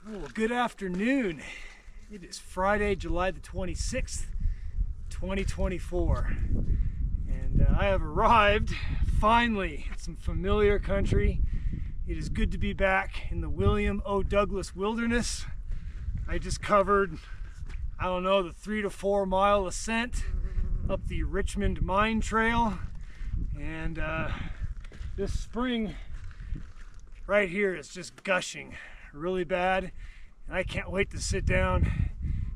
Well, good afternoon. It is Friday, July the 26th, 2024. And I have arrived, finally, at some familiar country. It is good to be back in the William O. Douglas Wilderness. I just covered, I don't know, the 3 to 4 mile ascent up the Richmond Mine Trail. And this spring right here is just gushing really bad. And I can't wait to sit down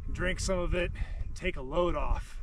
and drink some of it and take a load off.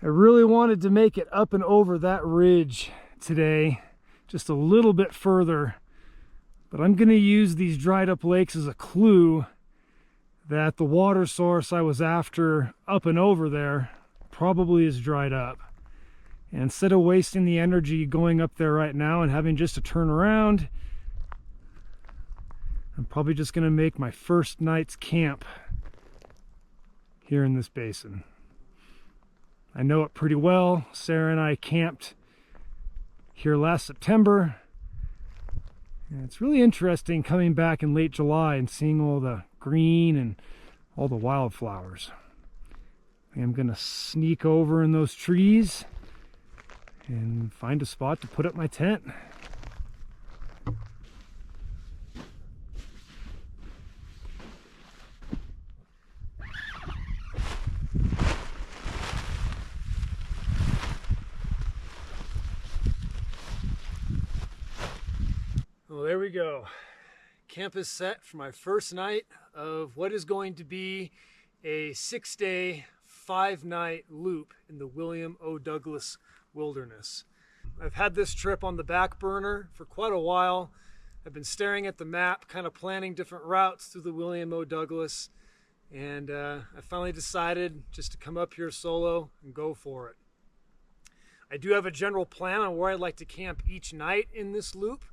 I really wanted to make it up and over that ridge today, just a little bit further, but I'm going to use these dried up lakes as a clue that the water source I was after up and over there probably is dried up. And instead of wasting the energy going up there right now and having just to turn around, I'm probably just going to make my first night's camp here in this basin. I know it pretty well. Sarah and I camped here last September. And it's really interesting coming back in late July and seeing all the green and all the wildflowers. I'm going to sneak over in those trees and find a spot to put up my tent. Well, there we go. Camp is set for my first night of what is going to be a 6-day, 5-night loop in the William O. Douglas Wilderness. I've had this trip on the back burner for quite a while. I've been staring at the map, kind of planning different routes through the William O. Douglas, and I finally decided just to come up here solo and go for it. I do have a general plan on where I'd like to camp each night in this loop.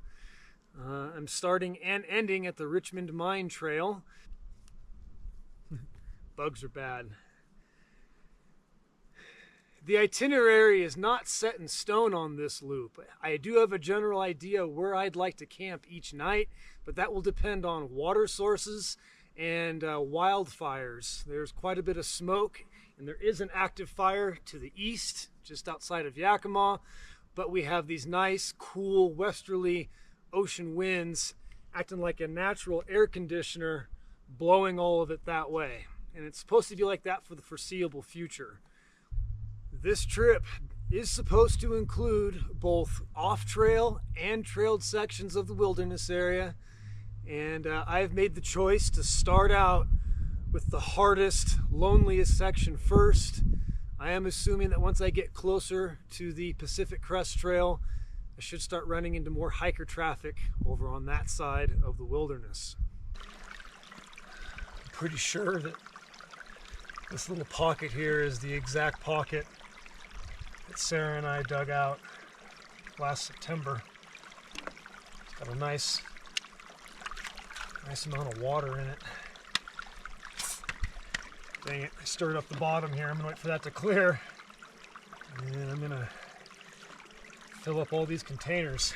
I'm starting and ending at the Richmond Mine Trail. Bugs are bad. The itinerary is not set in stone on this loop. I do have a general idea where I'd like to camp each night, but that will depend on water sources and wildfires. There's quite a bit of smoke, and there is an active fire to the east, just outside of Yakima, but we have these nice, cool, westerly ocean winds acting like a natural air conditioner, blowing all of it that way. And it's supposed to be like that for the foreseeable future. This trip is supposed to include both off-trail and trailed sections of the wilderness area, and I've made the choice to start out with the hardest, loneliest section first. I am assuming that once I get closer to the Pacific Crest Trail, I should start running into more hiker traffic over on that side of the wilderness. I'm pretty sure that this little pocket here is the exact pocket that Sarah and I dug out last September. It's got a nice amount of water in it. Dang it, I stirred up the bottom here. I'm gonna wait for that to clear. And then I'm gonna fill up all these containers.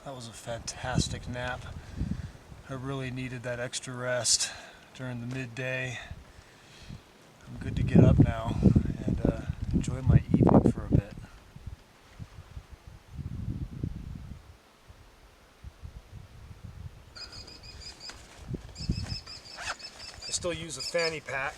That was a fantastic nap. I really needed that extra rest during the midday. I'm good to get up now and enjoy my evening for a bit. I still use a fanny pack.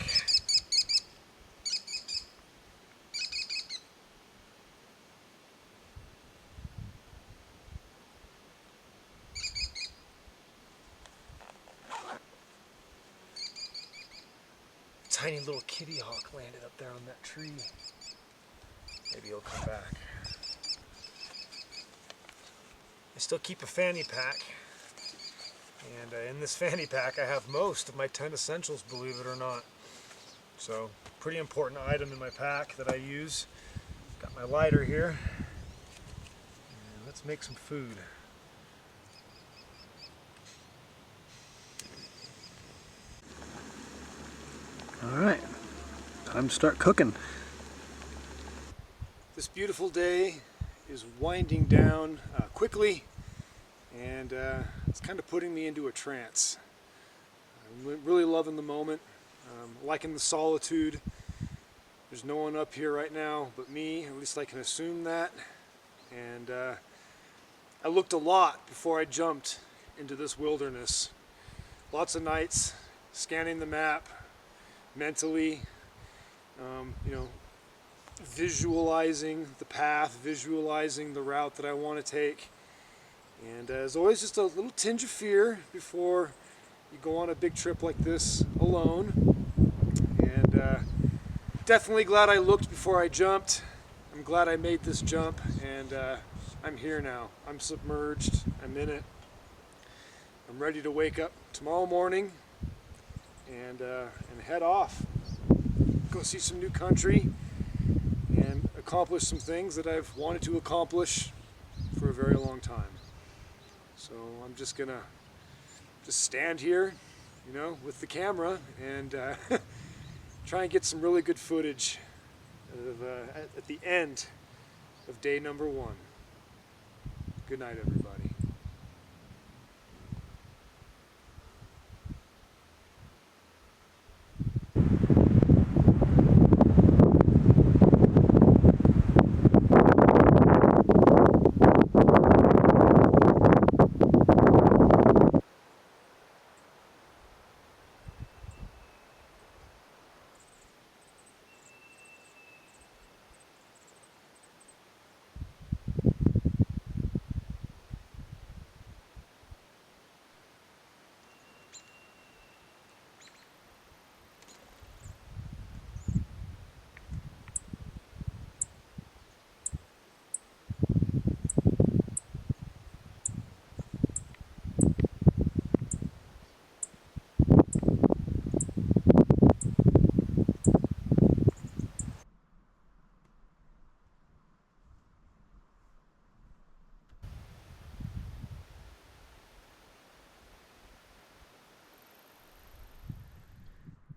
Tiny little kitty hawk landed up there on that tree. Maybe he'll come back. I still keep a fanny pack. And in this fanny pack I have most of my 10 essentials, believe it or not. So, pretty important item in my pack that I use. Got my lighter here. And let's make some food. Alright, time to start cooking. This beautiful day is winding down quickly, and it's kind of putting me into a trance. I'm really loving the moment, liking the solitude. There's no one up here right now but me, at least I can assume that. And I looked a lot before I jumped into this wilderness. Lots of nights scanning the map, mentally, visualizing the path, visualizing the route that I want to take. And as always, just a little tinge of fear before you go on a big trip like this alone. And definitely glad I looked before I jumped. I'm glad I made this jump, and I'm here now. I'm submerged, I'm in it. I'm ready to wake up tomorrow morning and head off, go see some new country and accomplish some things that I've wanted to accomplish for a very long time. So I'm just gonna stand here, with the camera and try and get some really good footage of, at the end of day number 1. Good night, everybody.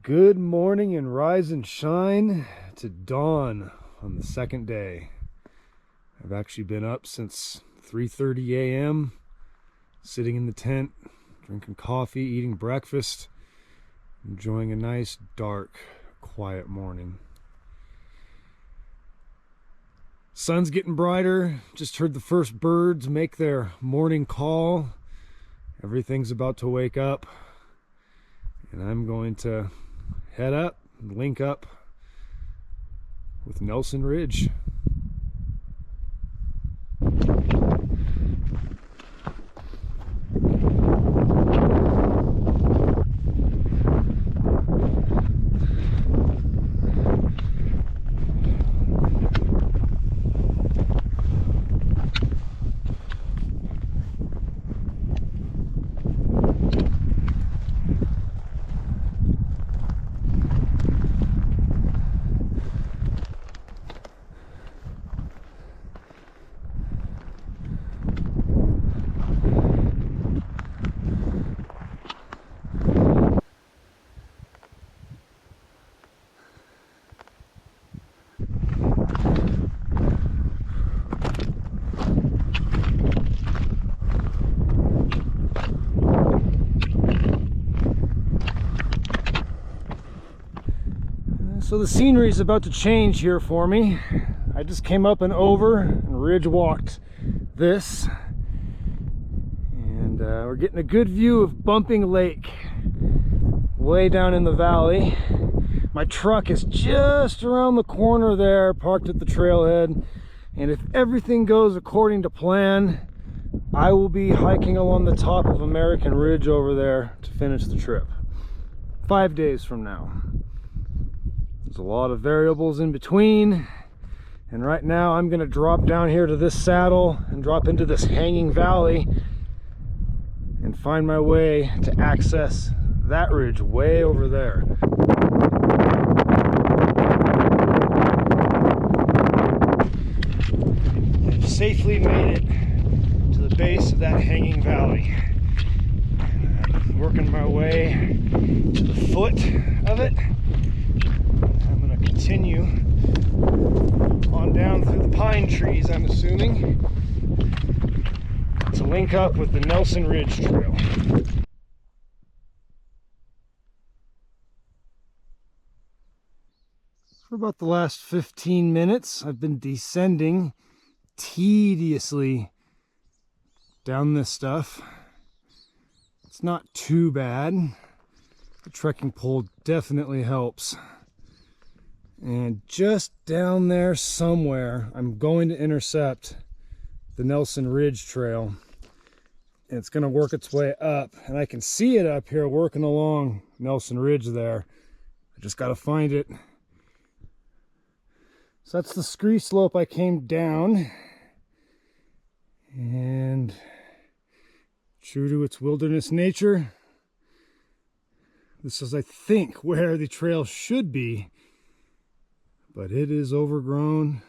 Good morning and rise and shine to dawn on the second day. I've actually been up since 3:30 a.m. sitting in the tent, drinking coffee, eating breakfast, enjoying a nice, dark, quiet morning. Sun's getting brighter. Just heard the first birds make their morning call. Everything's about to wake up, and I'm going to head up and link up with Nelson Ridge. So the scenery is about to change here for me. I just came up and over and ridge walked this, and we're getting a good view of Bumping Lake way down in the valley. My truck is just around the corner there, parked at the trailhead, and if everything goes according to plan, I will be hiking along the top of American Ridge over there to finish the trip 5 days from now. There's a lot of variables in between, and right now I'm going to drop down here to this saddle and drop into this hanging valley and find my way to access that ridge way over there. I've safely made it to the base of that hanging valley. I'm working my way to the foot of it. Continue on down through the pine trees, I'm assuming, to link up with the Nelson Ridge Trail. For about the last 15 minutes, I've been descending tediously down this stuff. It's not too bad. The trekking pole definitely helps. And just down there somewhere, I'm going to intercept the Nelson Ridge Trail. And it's going to work its way up. And I can see it up here working along Nelson Ridge there. I just got to find it. So that's the scree slope I came down. And true to its wilderness nature, this is, I think, where the trail should be. But it is overgrown.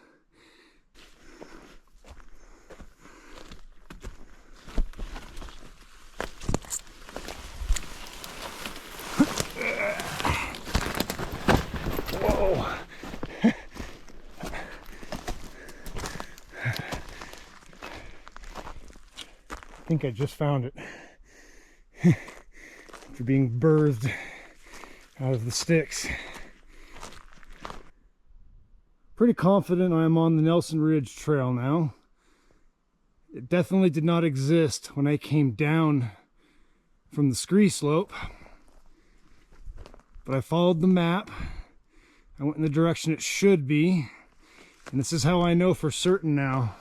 Whoa. I think I just found it. After being birthed out of the sticks. Pretty confident I'm on the Nelson Ridge Trail now. It definitely did not exist when I came down from the scree slope. But I followed the map. I went in the direction it should be. And this is how I know for certain now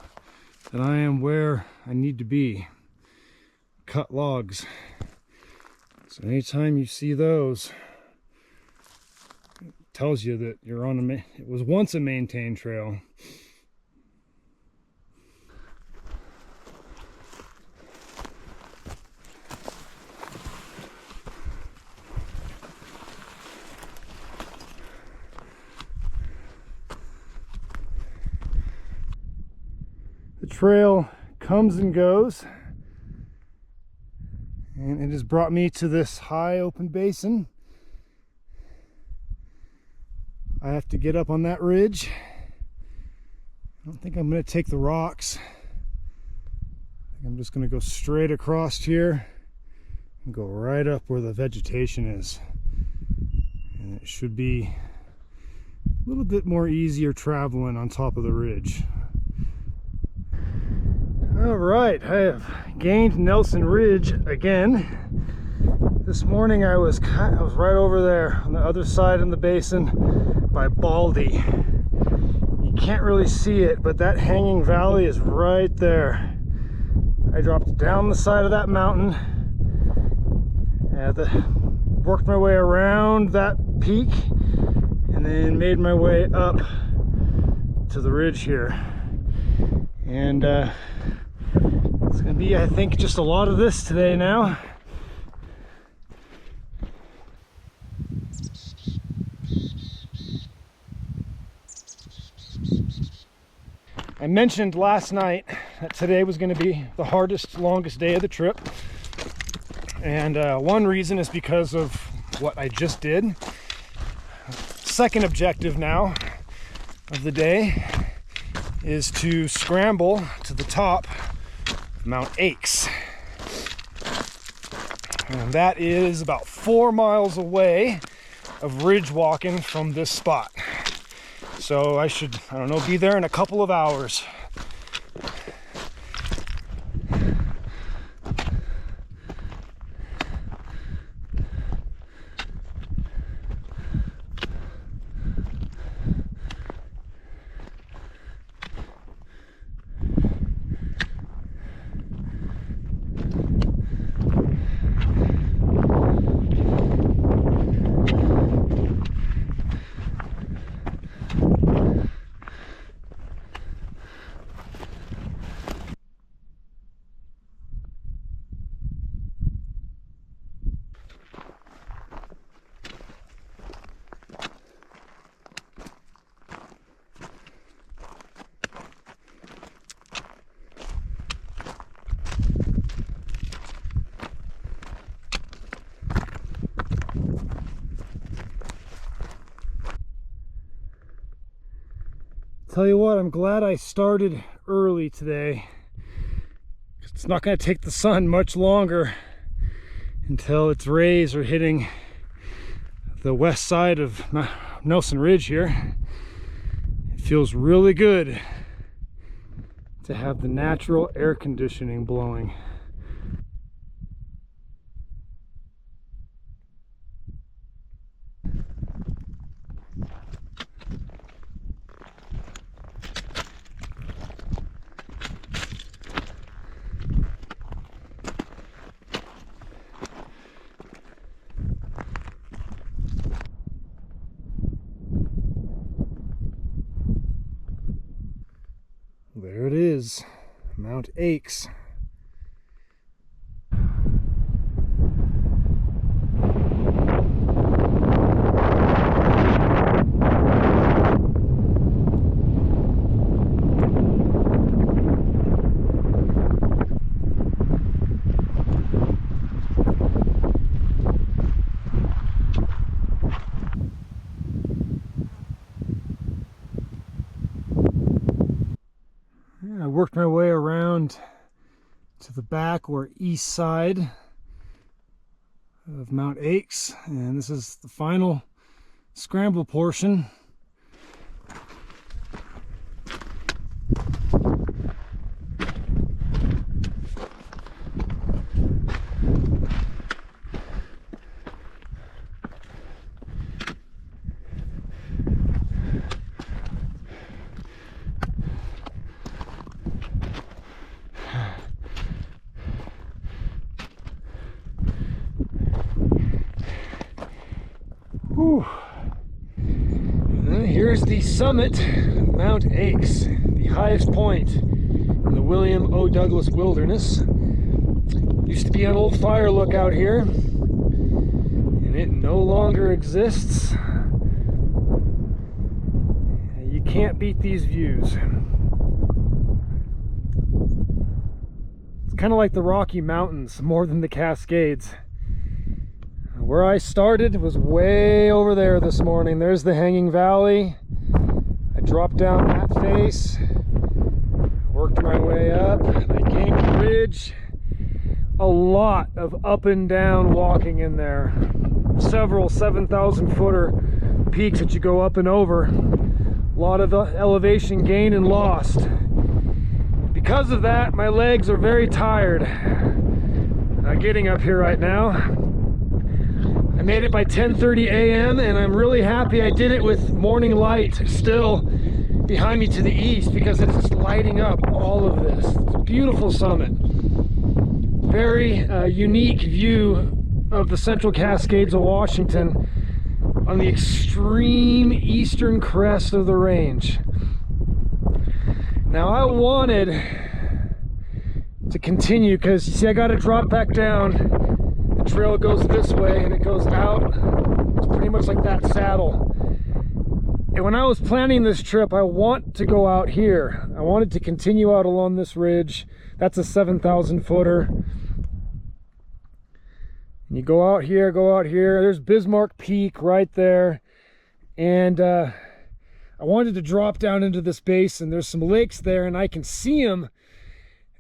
that I am where I need to be. Cut logs. So anytime you see those, tells you that you're on it was once a maintained trail. The trail comes and goes, and it has brought me to this high open basin. I have to get up on that ridge. I don't think I'm going to take the rocks. I'm just going to go straight across here and go right up where the vegetation is. And it should be a little bit more easier traveling on top of the ridge. All right, I have gained Nelson Ridge again. This morning I was right over there on the other side in the basin by Baldy. You can't really see it, but that hanging valley is right there. I dropped down the side of that mountain and worked my way around that peak and then made my way up to the ridge here. And it's gonna be, I think, just a lot of this today now. I mentioned last night that today was going to be the hardest, longest day of the trip. And one reason is because of what I just did. Second objective now of the day is to scramble to the top of Mount Aix. And that is about 4 miles away of ridge walking from this spot. So I should, I don't know, be there in a couple of hours. Tell you what, I'm glad I started early today. It's not going to take the sun much longer until its rays are hitting the west side of Nelson Ridge here. It feels really good to have the natural air conditioning blowing. There it is, Mount Aix. I worked my way around to the back or east side of Mount Aix, and this is the final scramble portion. Whew. And here's the summit of Mount Aix, the highest point in the William O. Douglas Wilderness. Used to be an old fire lookout here, and it no longer exists. You can't beat these views. It's kind of like the Rocky Mountains more than the Cascades. Where I started was way over there this morning. There's the hanging valley. I dropped down that face, worked my way up, and I gained the ridge. A lot of up and down walking in there. Several 7,000 footer peaks that you go up and over. A lot of elevation gain and lost. Because of that, my legs are very tired getting up here right now. I made it by 10:30 a.m. and I'm really happy I did it with morning light still behind me to the east, because it's just lighting up all of this. It's a beautiful summit. Very unique view of the Central Cascades of Washington on the extreme eastern crest of the range. Now I wanted to continue because, you see, I got to drop back down. The trail goes this way and it goes out. It's pretty much like that saddle. And when I was planning this trip, I want to go out here. I wanted to continue out along this ridge. That's a 7,000 footer. You go out here, there's Bismarck Peak right there. And I wanted to drop down into this basin. There's some lakes there and I can see them.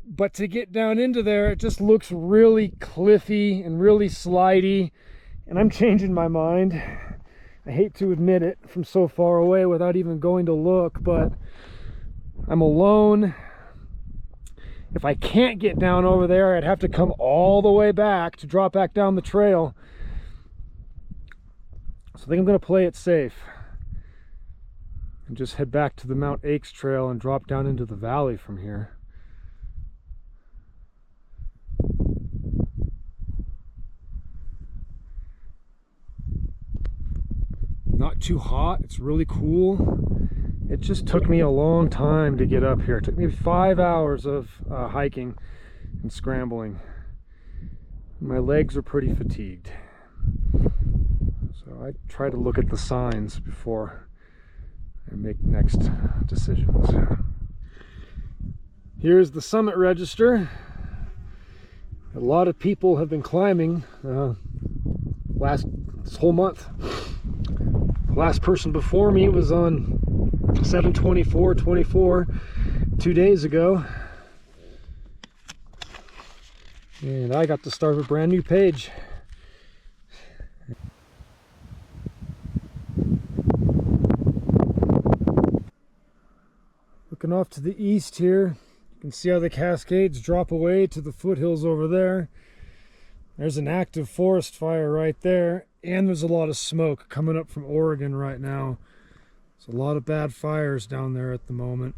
But to get down into there, it just looks really cliffy and really slidey. And I'm changing my mind. I hate to admit it from so far away without even going to look, but I'm alone. If I can't get down over there, I'd have to come all the way back to drop back down the trail. So I think I'm going to play it safe and just head back to the Mount Aix trail and drop down into the valley from here. Not too hot, it's really cool. It just took me a long time to get up here. It took me 5 hours of hiking and scrambling. My legs are pretty fatigued. So I try to look at the signs before I make next decisions. Here's the summit register. A lot of people have been climbing this whole month. Last person before me was on 7/24/24 2 days ago, and I got to start a brand new page. Looking off to the east here, you can see how the Cascades drop away to the foothills over there. There's an active forest fire right there, and there's a lot of smoke coming up from Oregon right now. There's a lot of bad fires down there at the moment.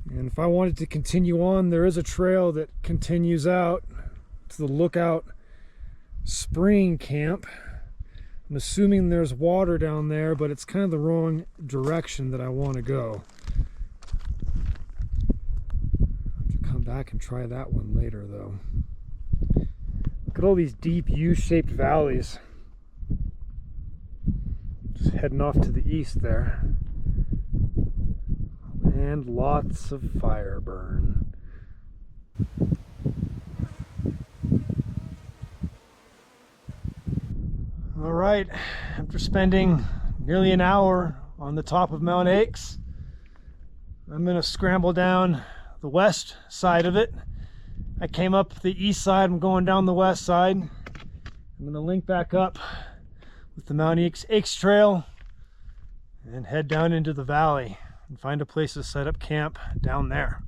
And if I wanted to continue on, there is a trail that continues out to the Lookout Spring Camp. I'm assuming there's water down there, but it's kind of the wrong direction that I want to go. I'll have to come back and try that one later, though. Look at all these deep U-shaped valleys. Just heading off to the east there. And lots of fire burn. All right, after spending nearly an hour on the top of Mount Aix, I'm going to scramble down the west side of it. I came up the east side, I'm going down the west side. I'm going to link back up with the Mount Aix trail and head down into the valley and find a place to set up camp down there.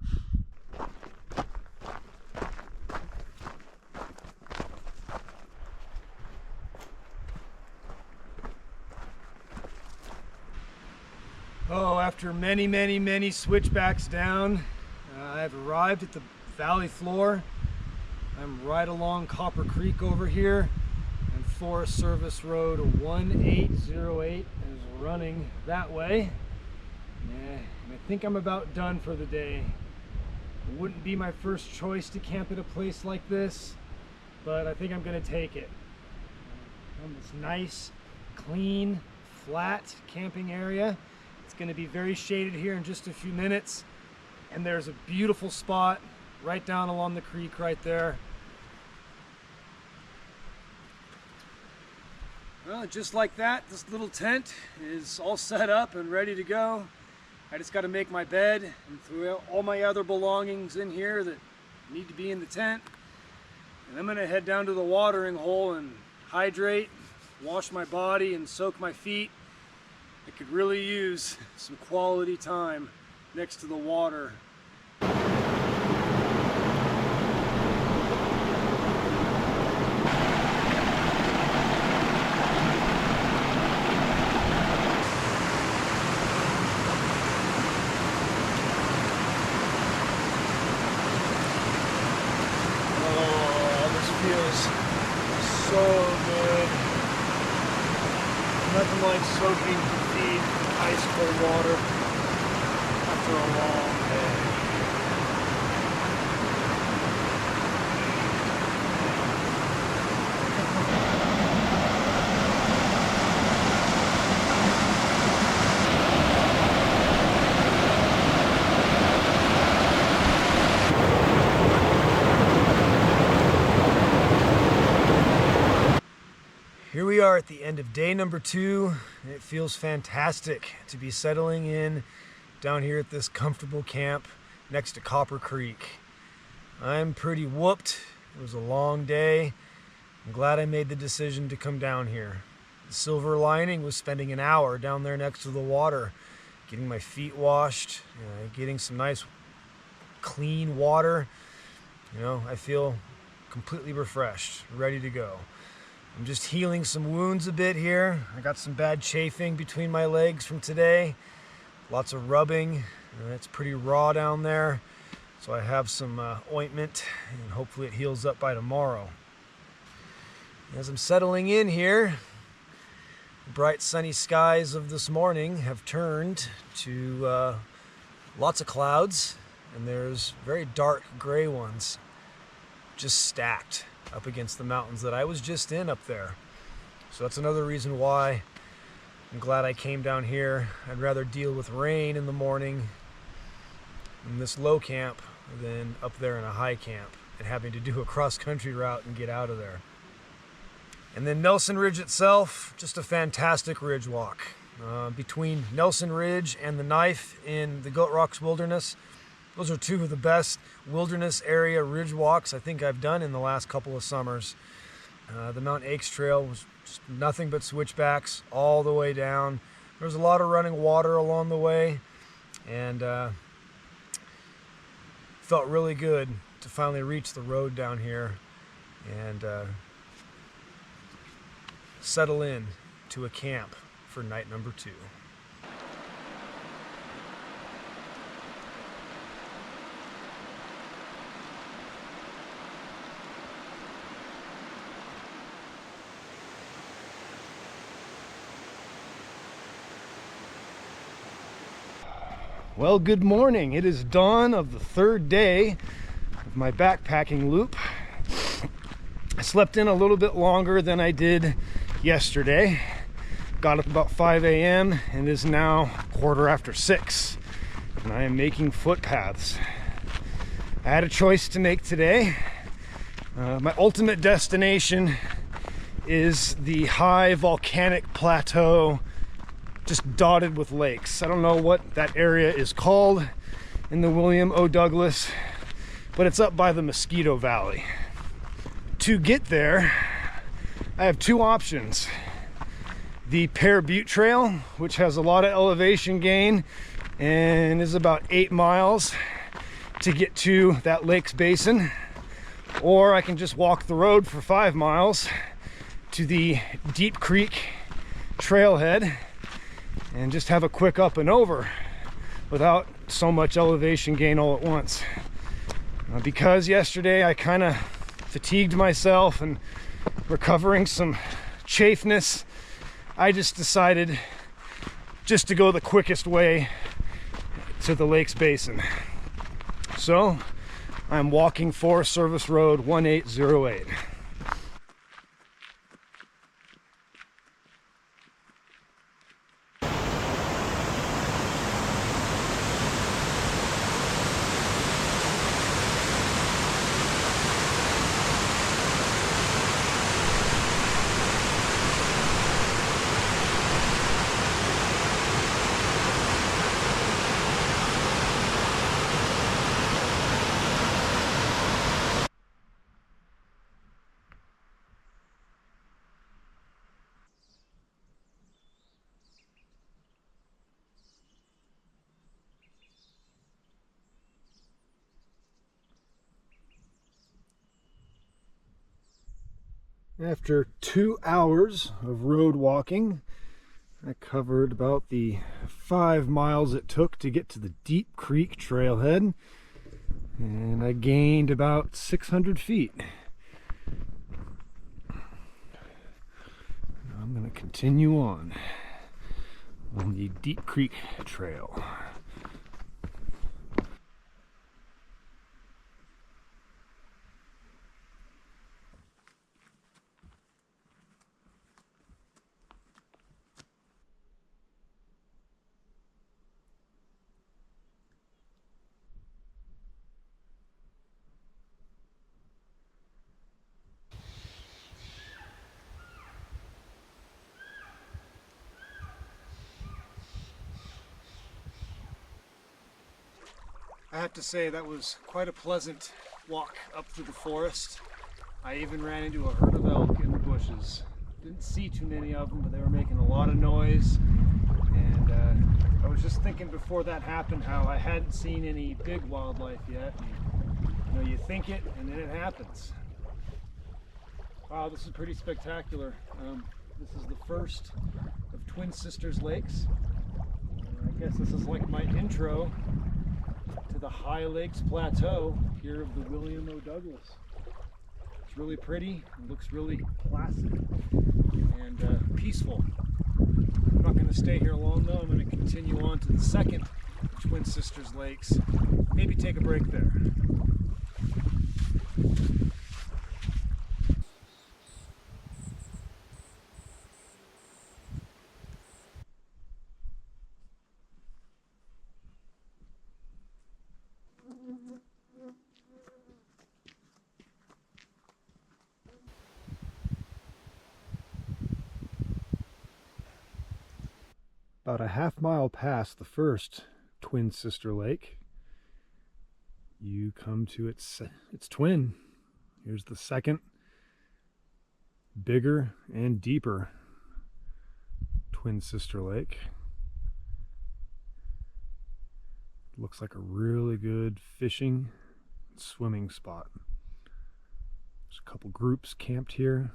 Oh, after many switchbacks down, I've arrived at the valley floor. I'm right along Copper Creek over here, and Forest Service Road 1808 is running that way. And I think I'm about done for the day. It wouldn't be my first choice to camp at a place like this, but I think I'm going to take it. This nice, clean, flat camping area. It's going to be very shaded here in just a few minutes, and there's a beautiful spot right down along the creek right there. Well, just like that, this little tent is all set up and ready to go. I just got to make my bed and throw all my other belongings in here that need to be in the tent. And I'm going to head down to the watering hole and hydrate, wash my body and soak my feet. I could really use some quality time next to the water. So good. Nothing like soaking your feet in ice cold water after a long day. Here we are at the end of day number 2, and it feels fantastic to be settling in down here at this comfortable camp next to Copper Creek. I'm pretty whooped. It was a long day. I'm glad I made the decision to come down here. The silver lining was spending an hour down there next to the water, getting my feet washed, getting some nice clean water. You know, I feel completely refreshed, ready to go. I'm just healing some wounds a bit here. I got some bad chafing between my legs from today. Lots of rubbing. It's pretty raw down there. So I have some ointment, and hopefully it heals up by tomorrow. As I'm settling in here, the bright sunny skies of this morning have turned to lots of clouds, and there's very dark gray ones just stacked up against the mountains that I was just in up there. So that's another reason why I'm glad I came down here. I'd rather deal with rain in the morning in this low camp than up there in a high camp and having to do a cross-country route and get out of there. And then Nelson Ridge itself, just a fantastic ridge walk. Between Nelson Ridge and the Knife in the Goat Rocks Wilderness, those are two of the best wilderness area ridge walks I think I've done in the last couple of summers. The Mount Aix trail was just nothing but switchbacks all the way down. There was a lot of running water along the way, and felt really good to finally reach the road down here and settle in to a camp for night number 2. Well, good morning. It is dawn of the 3rd day of my backpacking loop. I slept in a little bit longer than I did yesterday. Got up about 5 a.m. and it is now 6:15, and I am making footpaths. I had a choice to make today. My ultimate destination is the high volcanic plateau just dotted with lakes. I don't know what that area is called in the William O. Douglas, but it's up by the Mosquito Valley. To get there, I have 2 options. The Pear Butte Trail, which has a lot of elevation gain and is about 8 miles to get to that lake's basin, or I can just walk the road for 5 miles to the Deep Creek trailhead and just have a quick up and over without so much elevation gain all at once. Because yesterday I kind of fatigued myself and recovering some chafeness, I just decided just to go the quickest way to the lake's basin. So I'm walking Forest Service Road 1808. After 2 hours of road walking, I covered about the 5 miles it took to get to the Deep Creek trailhead, and I gained about 600 feet. I'm going to continue on the Deep Creek Trail. I have to say that was quite a pleasant walk up through the forest. I even ran into a herd of elk in the bushes. Didn't see too many of them, but they were making a lot of noise. And I was just thinking before that happened how I hadn't seen any big wildlife yet. And, you think it, and then it happens. Wow, this is pretty spectacular. This is the first of Twin Sisters Lakes. I guess this is like my intro to the High Lakes Plateau here of the William O. Douglas. It's really pretty, it looks really placid and peaceful. I'm not going to stay here long though. I'm going to continue on to the second Twin Sisters Lakes, maybe take a break there. About a half-mile past the first Twin Sister Lake, you come to its twin. Here's the second, bigger and deeper Twin Sister Lake. Looks like a really good fishing and swimming spot. There's a couple groups camped here.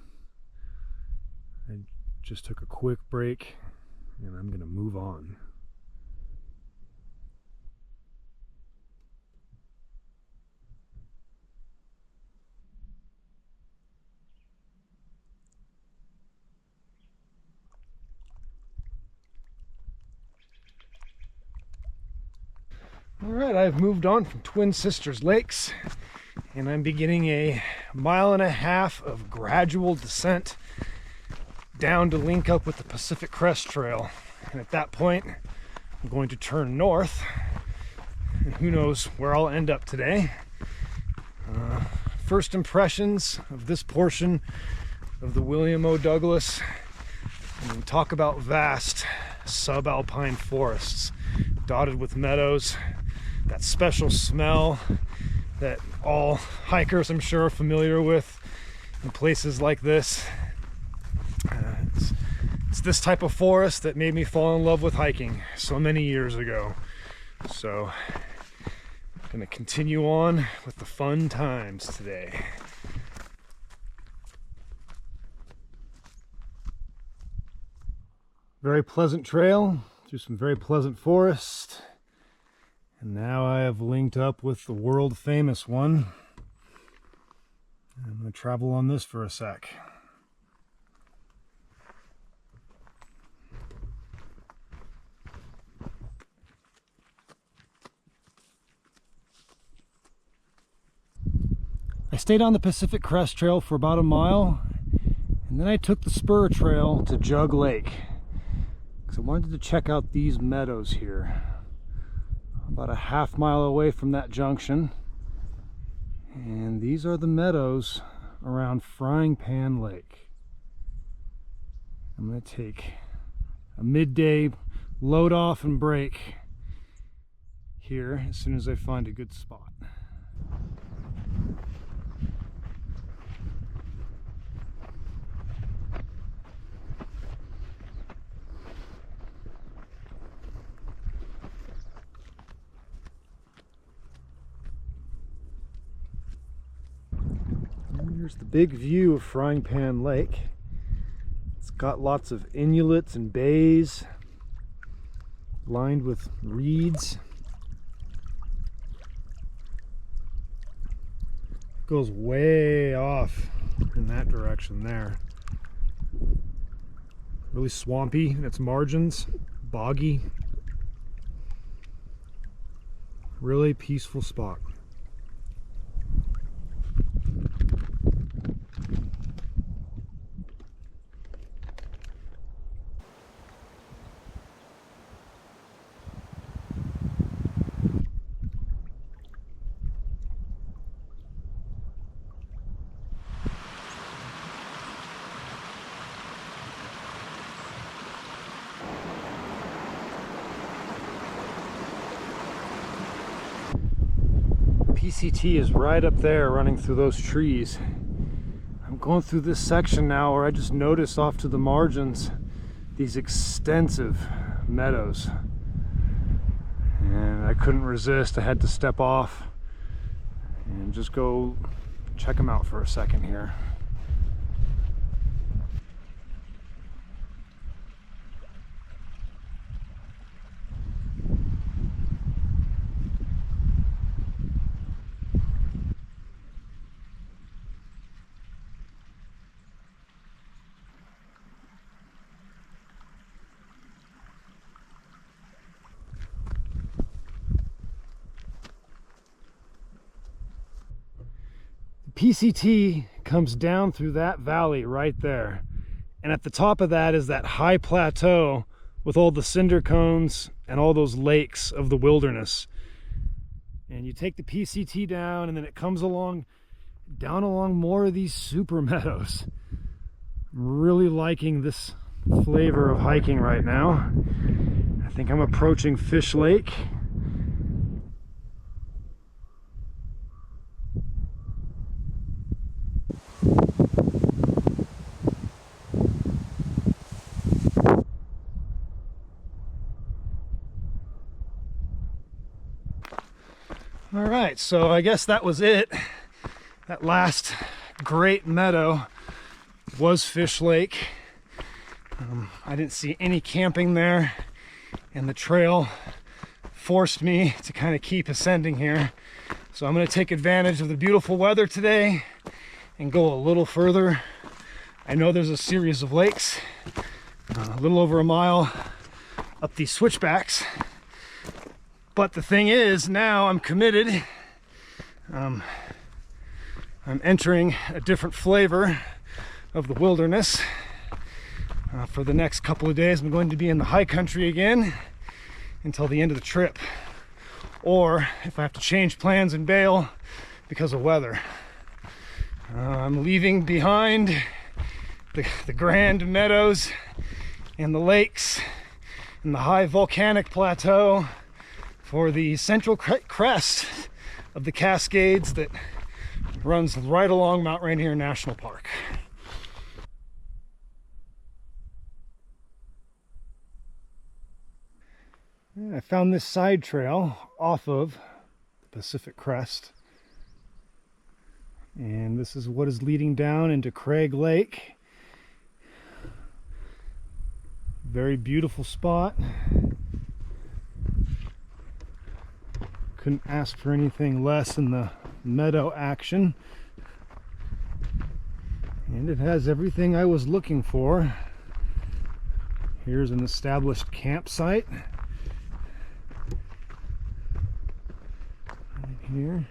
I just took a quick break and I'm going to move on. All right, I've moved on from Twin Sisters Lakes and I'm beginning a 1.5 miles of gradual descent down to link up with the Pacific Crest Trail. And at that point, I'm going to turn north. And who knows where I'll end up today. First impressions of this portion of the William O. Douglas. And we talk about vast sub-alpine forests dotted with meadows. That special smell that all hikers, I'm sure, are familiar with in places like this. It's this type of forest that made me fall in love with hiking so many years ago. So I'm going to continue on with the fun times today. Very pleasant trail through some very pleasant forest. And now I have linked up with the world famous one. I'm going to travel on this for a sec. I stayed on the Pacific Crest Trail for about 1 mile, and then I took the spur trail to Jug Lake because I wanted to check out these meadows here. About a 1/2 mile away from that junction, and these are the meadows around Frying Pan Lake. I'm going to take a midday load off and break here as soon as I find a good spot. Here's the big view of Frying Pan Lake. It's got lots of inlets and bays lined with reeds. It goes way off in that direction there. Really swampy in its margins, boggy. Really peaceful spot. PCT is right up there running through those trees. I'm going through this section now where I just noticed off to the margins these extensive meadows, and I couldn't resist. I had to step off and just go check them out for a second here. PCT comes down through that valley right there, and at the top of that is that high plateau with all the cinder cones and all those lakes of the wilderness. And you take the PCT down, and then it comes down along more of these super meadows. I'm really liking this flavor of hiking right now. I think I'm approaching Fish Lake. All right, so I guess that was it. That last great meadow was Fish Lake. I didn't see any camping there, and the trail forced me to kind of keep ascending here. So I'm going to take advantage of the beautiful weather today and go a little further. I know there's a series of lakes a little over a mile up these switchbacks. But the thing is, now I'm committed. I'm entering a different flavor of the wilderness. For the next couple of days, I'm going to be in the high country again until the end of the trip. Or if I have to change plans and bail because of weather. I'm leaving behind the grand meadows and the lakes and the high volcanic plateau for the central crest of the Cascades that runs right along Mount Rainier National Park. I found this side trail off of the Pacific Crest, and this is what is leading down into Craig Lake. Very beautiful spot. Couldn't ask for anything less than the meadow action, and it has everything I was looking for. Here's an established campsite right here,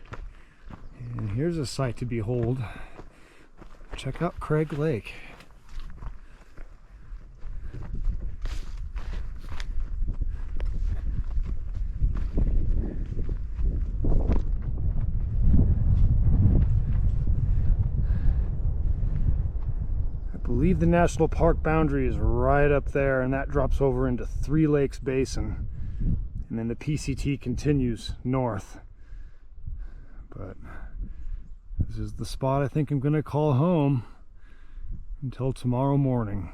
and here's a sight to behold. Check out Craig Lake. I believe the national park boundary is right up there, and that drops over into Three Lakes Basin, and then the PCT continues north. But this is the spot I think I'm going to call home until tomorrow morning.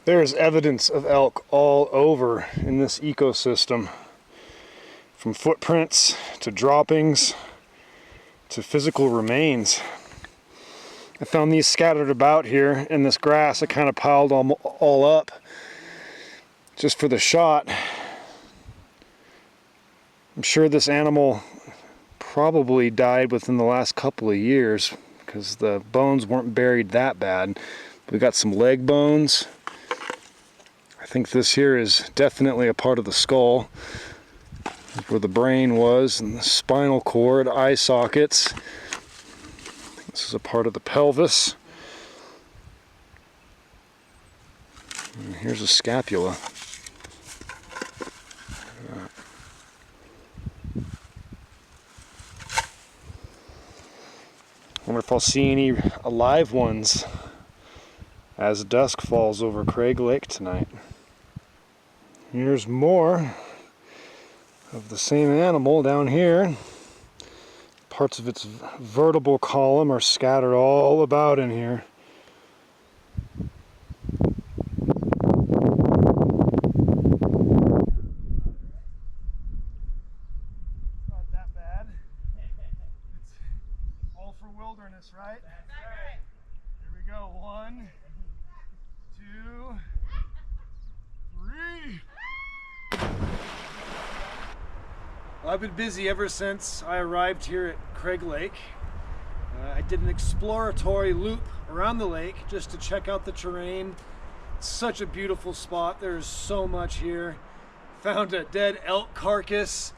There's evidence of elk all over in this ecosystem, from footprints to droppings to physical remains. I found these scattered about here in this grass. I kind of piled them all up just for the shot. I'm sure this animal probably died within the last couple of years because the bones weren't buried that bad. We got some leg bones. I think this here is definitely a part of the skull, where the brain was, and the spinal cord, eye sockets. This is a part of the pelvis. And here's a scapula. Wonder if I'll see any alive ones as dusk falls over Craig Lake tonight. Here's more of the same animal down here. Parts of its vertebral column are scattered all about in here. Not that bad. It's all for wilderness, right? That's right. Here we go. 1, 2, 3. I've been busy ever since I arrived here at Craig Lake. I did an exploratory loop around the lake just to check out the terrain. It's such a beautiful spot. There's so much here. Found a dead elk carcass.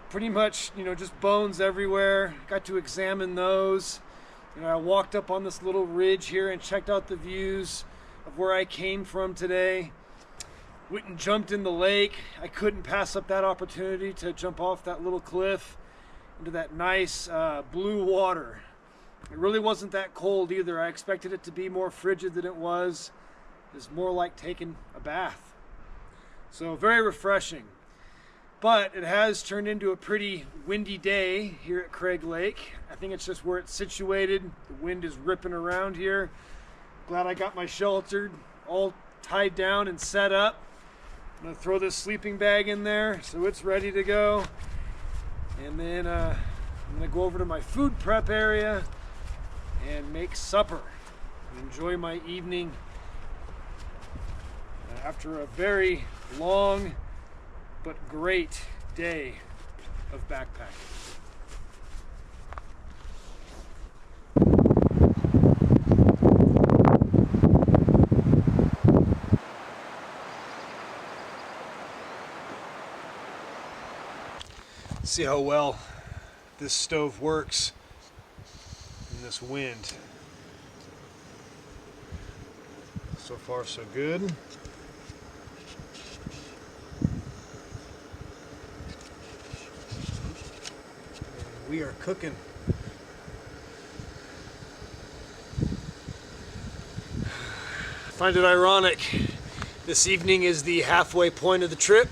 Pretty much, just bones everywhere. Got to examine those. I walked up on this little ridge here and checked out the views of where I came from today. Went and jumped in the lake. I couldn't pass up that opportunity to jump off that little cliff into that nice blue water. It really wasn't that cold either. I expected it to be more frigid than it was. It was more like taking a bath. So very refreshing. But it has turned into a pretty windy day here at Craig Lake. I think it's just where it's situated. The wind is ripping around here. Glad I got my shelter all tied down and set up. I'm going to throw this sleeping bag in there so it's ready to go. And then I'm going to go over to my food prep area and make supper and enjoy my evening after a very long but great day of backpacking. See how well this stove works in this wind. So far so good. We are cooking. I find it ironic. This evening is the halfway point of the trip,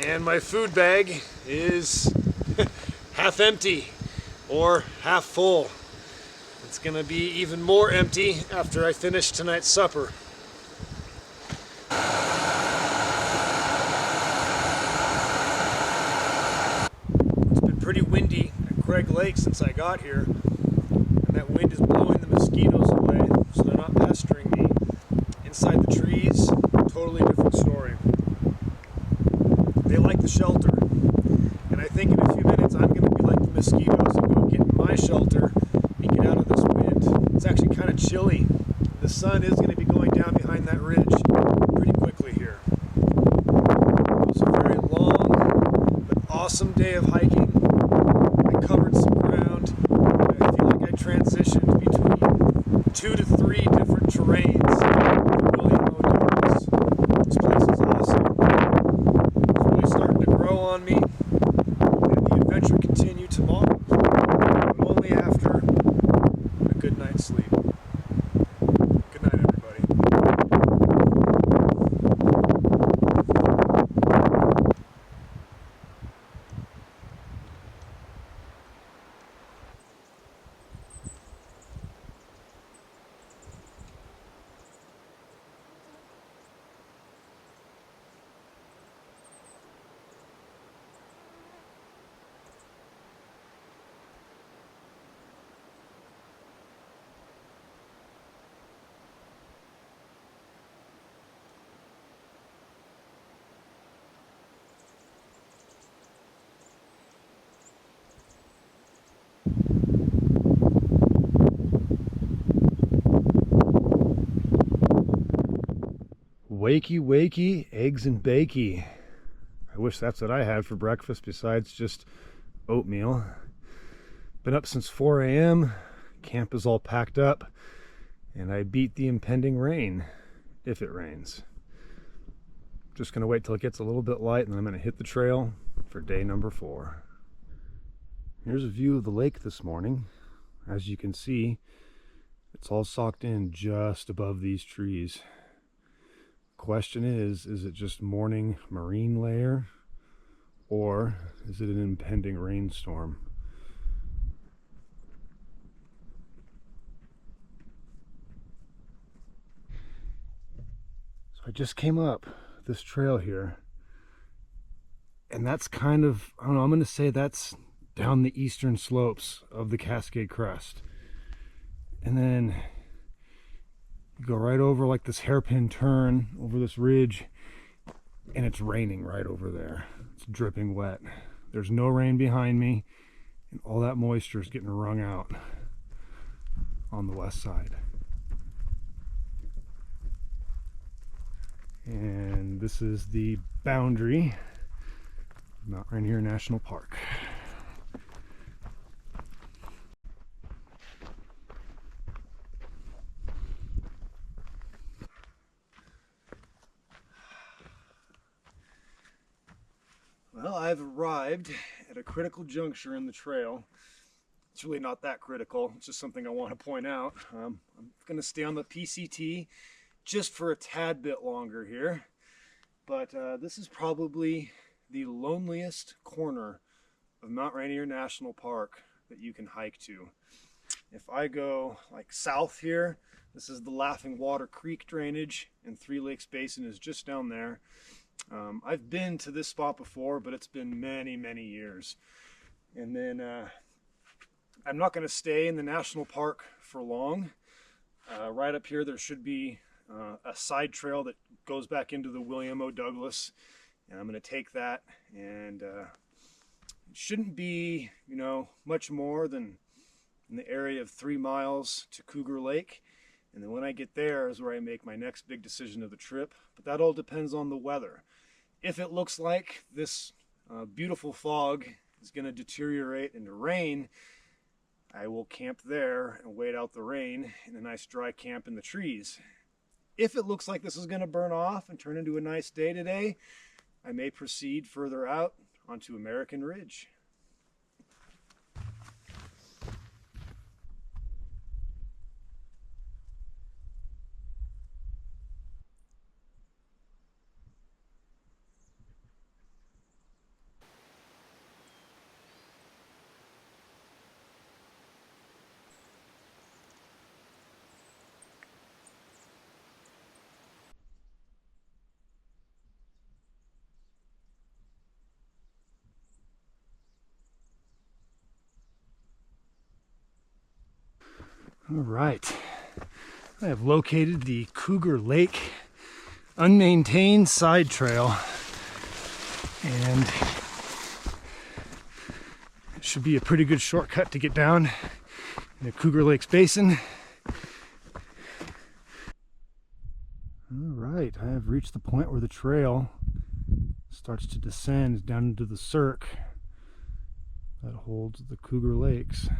and my food bag is half empty or half full. It's gonna be even more empty after I finish tonight's supper. It's been pretty windy at Craig Lake since I got here, and that wind is blowing the mosquitoes away, so they're not pestering me. Inside the trees, totally different story. They like the shelter, and I think in a few minutes I'm going to be like the mosquitoes and go get in my shelter and get out of this wind. It's actually kind of chilly. The sun is going to be going down behind that ridge pretty quickly here. It was a very long but awesome day of hiking. I covered some ground. I feel like I transitioned between 2 to 3 different terrains. This place is awesome. It's really starting to grow on me, and the adventure continue tomorrow, but only after a good night's sleep. Good night, everybody. Wakey, wakey, eggs and bakey. I wish that's what I had for breakfast besides just oatmeal. Been up since 4 a.m. Camp is all packed up, and I beat the impending rain, if it rains. Just gonna wait till it gets a little bit light, and then I'm gonna hit the trail for day number 4. Here's a view of the lake this morning. As you can see, it's all socked in just above these trees. Question is it just morning marine layer, or is it an impending rainstorm? So I just came up this trail here, and that's kind of, I don't know, I'm going to say that's down the eastern slopes of the Cascade Crest. And then you go right over like this hairpin turn over this ridge, and it's raining right over there. It's dripping wet. There's no rain behind me, and all that moisture is getting wrung out on the west side. And this is the boundary of Mount Rainier National Park. Well, I've arrived at a critical juncture in the trail. It's really not that critical. It's just something I want to point out. I'm going to stay on the PCT just for a tad bit longer here. But this is probably the loneliest corner of Mount Rainier National Park that you can hike to. If I go like south here, this is the Laughing Water Creek drainage, and Three Lakes Basin is just down there. I've been to this spot before, but it's been many, many years. And then I'm not going to stay in the national park for long. Right up here there should be a side trail that goes back into the William O. Douglas, and I'm going to take that, and it shouldn't be, you know, much more than in the area of 3 miles to Cougar Lake. And then when I get there is where I make my next big decision of the trip. But that all depends on the weather. If it looks like this beautiful fog is going to deteriorate into rain, I will camp there and wait out the rain in a nice dry camp in the trees. If it looks like this is going to burn off and turn into a nice day today, I may proceed further out onto American Ridge. All right, I have located the Cougar Lake unmaintained side trail, and it should be a pretty good shortcut to get down in the Cougar Lakes Basin. All right, I have reached the point where the trail starts to descend down into the cirque that holds the Cougar Lakes.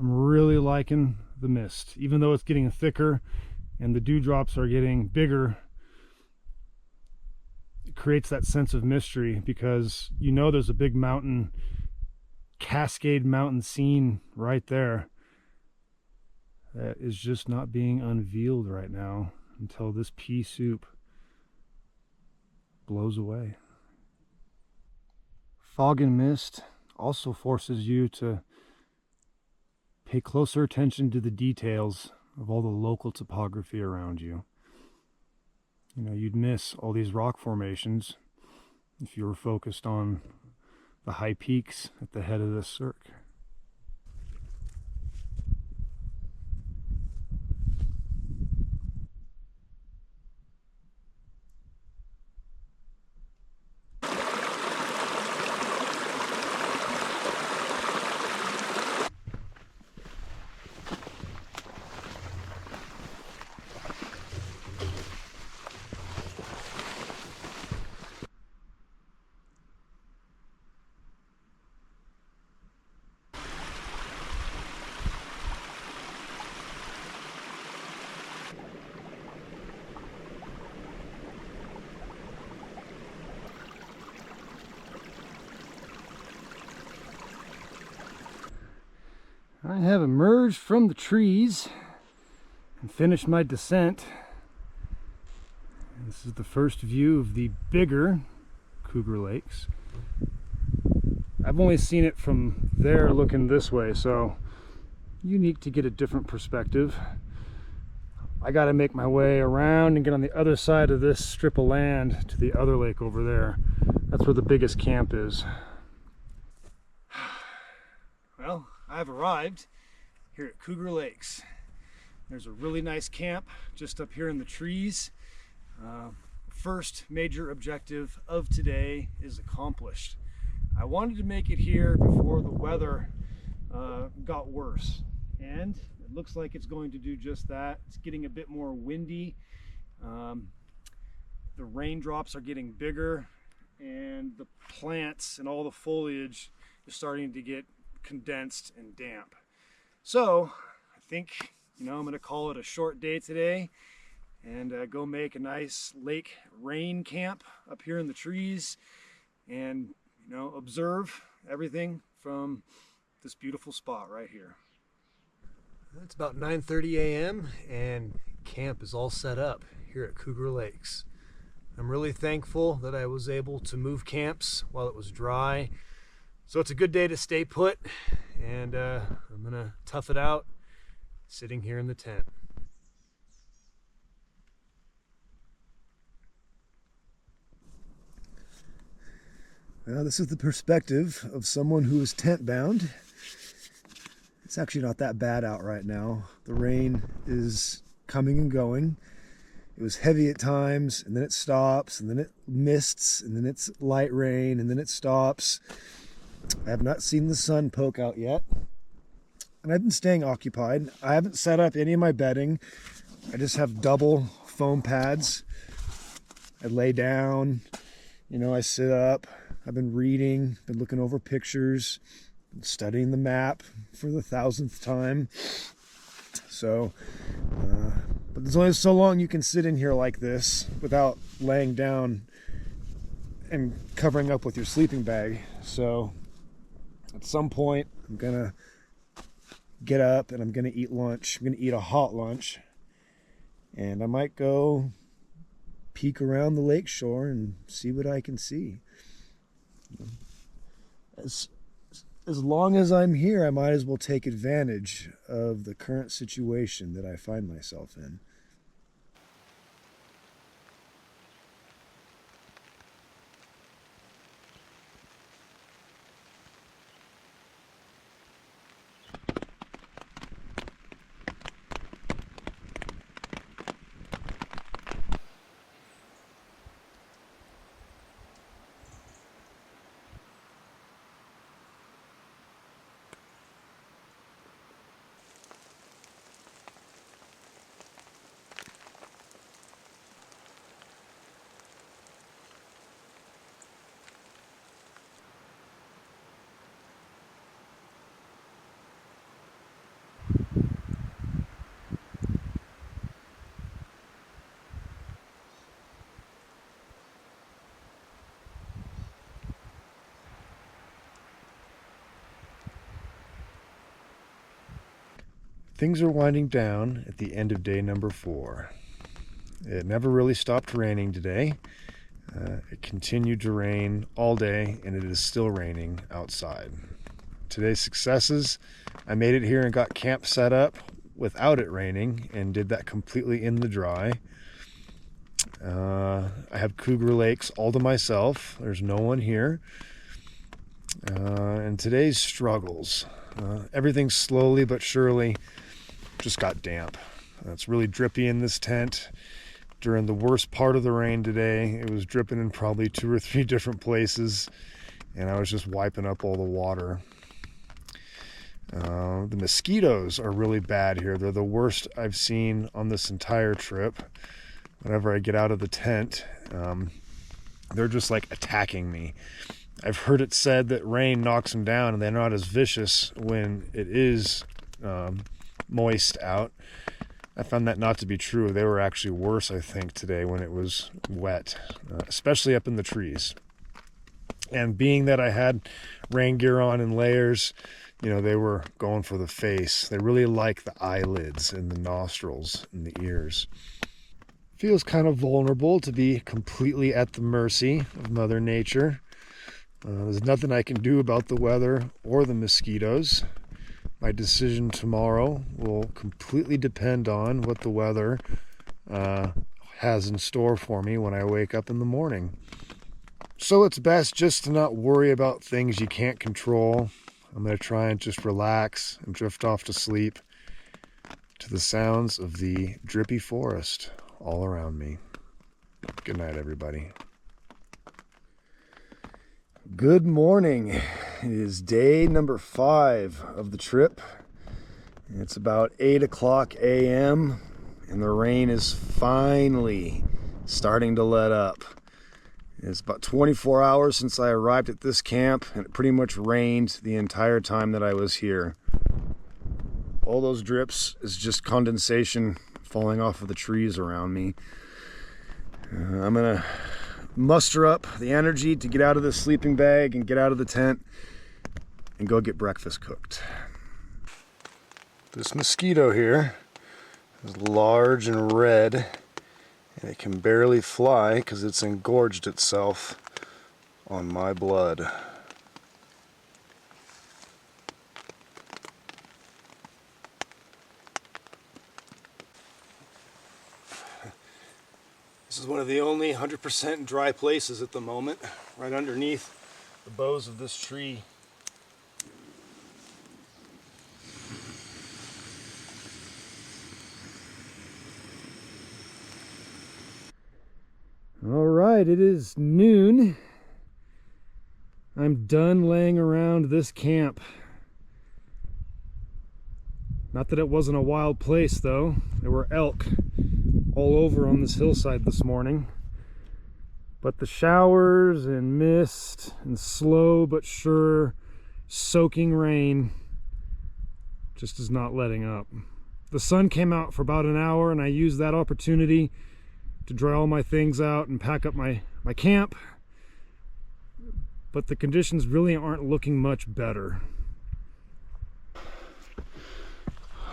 I'm really liking the mist, even though it's getting thicker and the dewdrops are getting bigger. It creates that sense of mystery because you know there's a big mountain, Cascade Mountain scene right there that is just not being unveiled right now until this pea soup blows away. Fog and mist also forces you to pay closer attention to the details of all the local topography around you. You know, you'd miss all these rock formations if you were focused on the high peaks at the head of this cirque. I have emerged from the trees and finished my descent. This is the first view of the bigger Cougar Lakes. I've only seen it from there looking this way, so unique to get a different perspective. I got to make my way around and get on the other side of this strip of land to the other lake over there. That's where the biggest camp is. Well, I've arrived here at Cougar Lakes. There's a really nice camp just up here in the trees. First major objective of today is accomplished. I wanted to make it here before the weather got worse, and it looks like it's going to do just that. It's getting a bit more windy. The raindrops are getting bigger, and the plants and all the foliage is starting to get condensed and damp. So I think, I'm going to call it a short day today and go make a nice lake rain camp up here in the trees and observe everything from this beautiful spot right here. It's about 9:30 a.m. and camp is all set up here at Cougar Lakes. I'm really thankful that I was able to move camps while it was dry. So it's a good day to stay put, and I'm gonna tough it out sitting here in the tent. Well, this is the perspective of someone who is tent bound. It's actually not that bad out right now. The rain is coming and going. It was heavy at times, and then it stops, and then it mists, and then it's light rain, and then it stops. I have not seen the sun poke out yet, and I've been staying occupied. I haven't set up any of my bedding. I just have double foam pads. I lay down, I sit up. I've been reading, been looking over pictures, been studying the map for the 1000th time. So, but there's only so long you can sit in here like this without laying down and covering up with your sleeping bag. So at some point I'm gonna get up and I'm gonna eat lunch. I'm gonna eat a hot lunch, and I might go peek around the lake shore and see what I can see. As long as I'm here, I might as well take advantage of the current situation that I find myself in. Things are winding down at the end of day number 4. It never really stopped raining today. It continued to rain all day, and it is still raining outside. Today's successes: I made it here and got camp set up without it raining, and did that completely in the dry. I have Cougar Lakes all to myself. There's no one here. And today's struggles: everything slowly but surely just got damp. It's really drippy in this tent. During the worst part of the rain today, it was dripping in probably 2 or 3 different places, and I was just wiping up all the water. The mosquitoes are really bad here. They're the worst I've seen on this entire trip. Whenever I get out of the tent, they're just like attacking me. I've heard it said that rain knocks them down and they're not as vicious when it is moist out. I found that not to be true. They were actually worse, I think, today when it was wet, especially up in the trees. And being that I had rain gear on in layers, you know, they were going for the face. They really like the eyelids and the nostrils and the ears. Feels kind of vulnerable to be completely at the mercy of Mother Nature. There's nothing I can do about the weather or the mosquitoes. My decision tomorrow will completely depend on what the weather has in store for me when I wake up in the morning. So it's best just to not worry about things you can't control. I'm going to try and just relax and drift off to sleep to the sounds of the drippy forest all around me. Good night, everybody. Good morning. It is day number 5 of the trip. It's about 8 o'clock a.m. and the rain is finally starting to let up. It's about 24 hours since I arrived at this camp, and it pretty much rained the entire time that I was here. All those drips is just condensation falling off of the trees around me. I'm gonna muster up the energy to get out of this sleeping bag and get out of the tent and go get breakfast cooked. This mosquito here is large and red, and it can barely fly because it's engorged itself on my blood. This is one of the only 100% dry places at the moment, right underneath the boughs of this tree. All right, it is noon. I'm done laying around this camp. Not that it wasn't a wild place, though. There were elk all over on this hillside this morning. But the showers and mist and slow but sure soaking rain just is not letting up. The sun came out for about an hour, and I used that opportunity to dry all my things out and pack up my camp. But the conditions really aren't looking much better.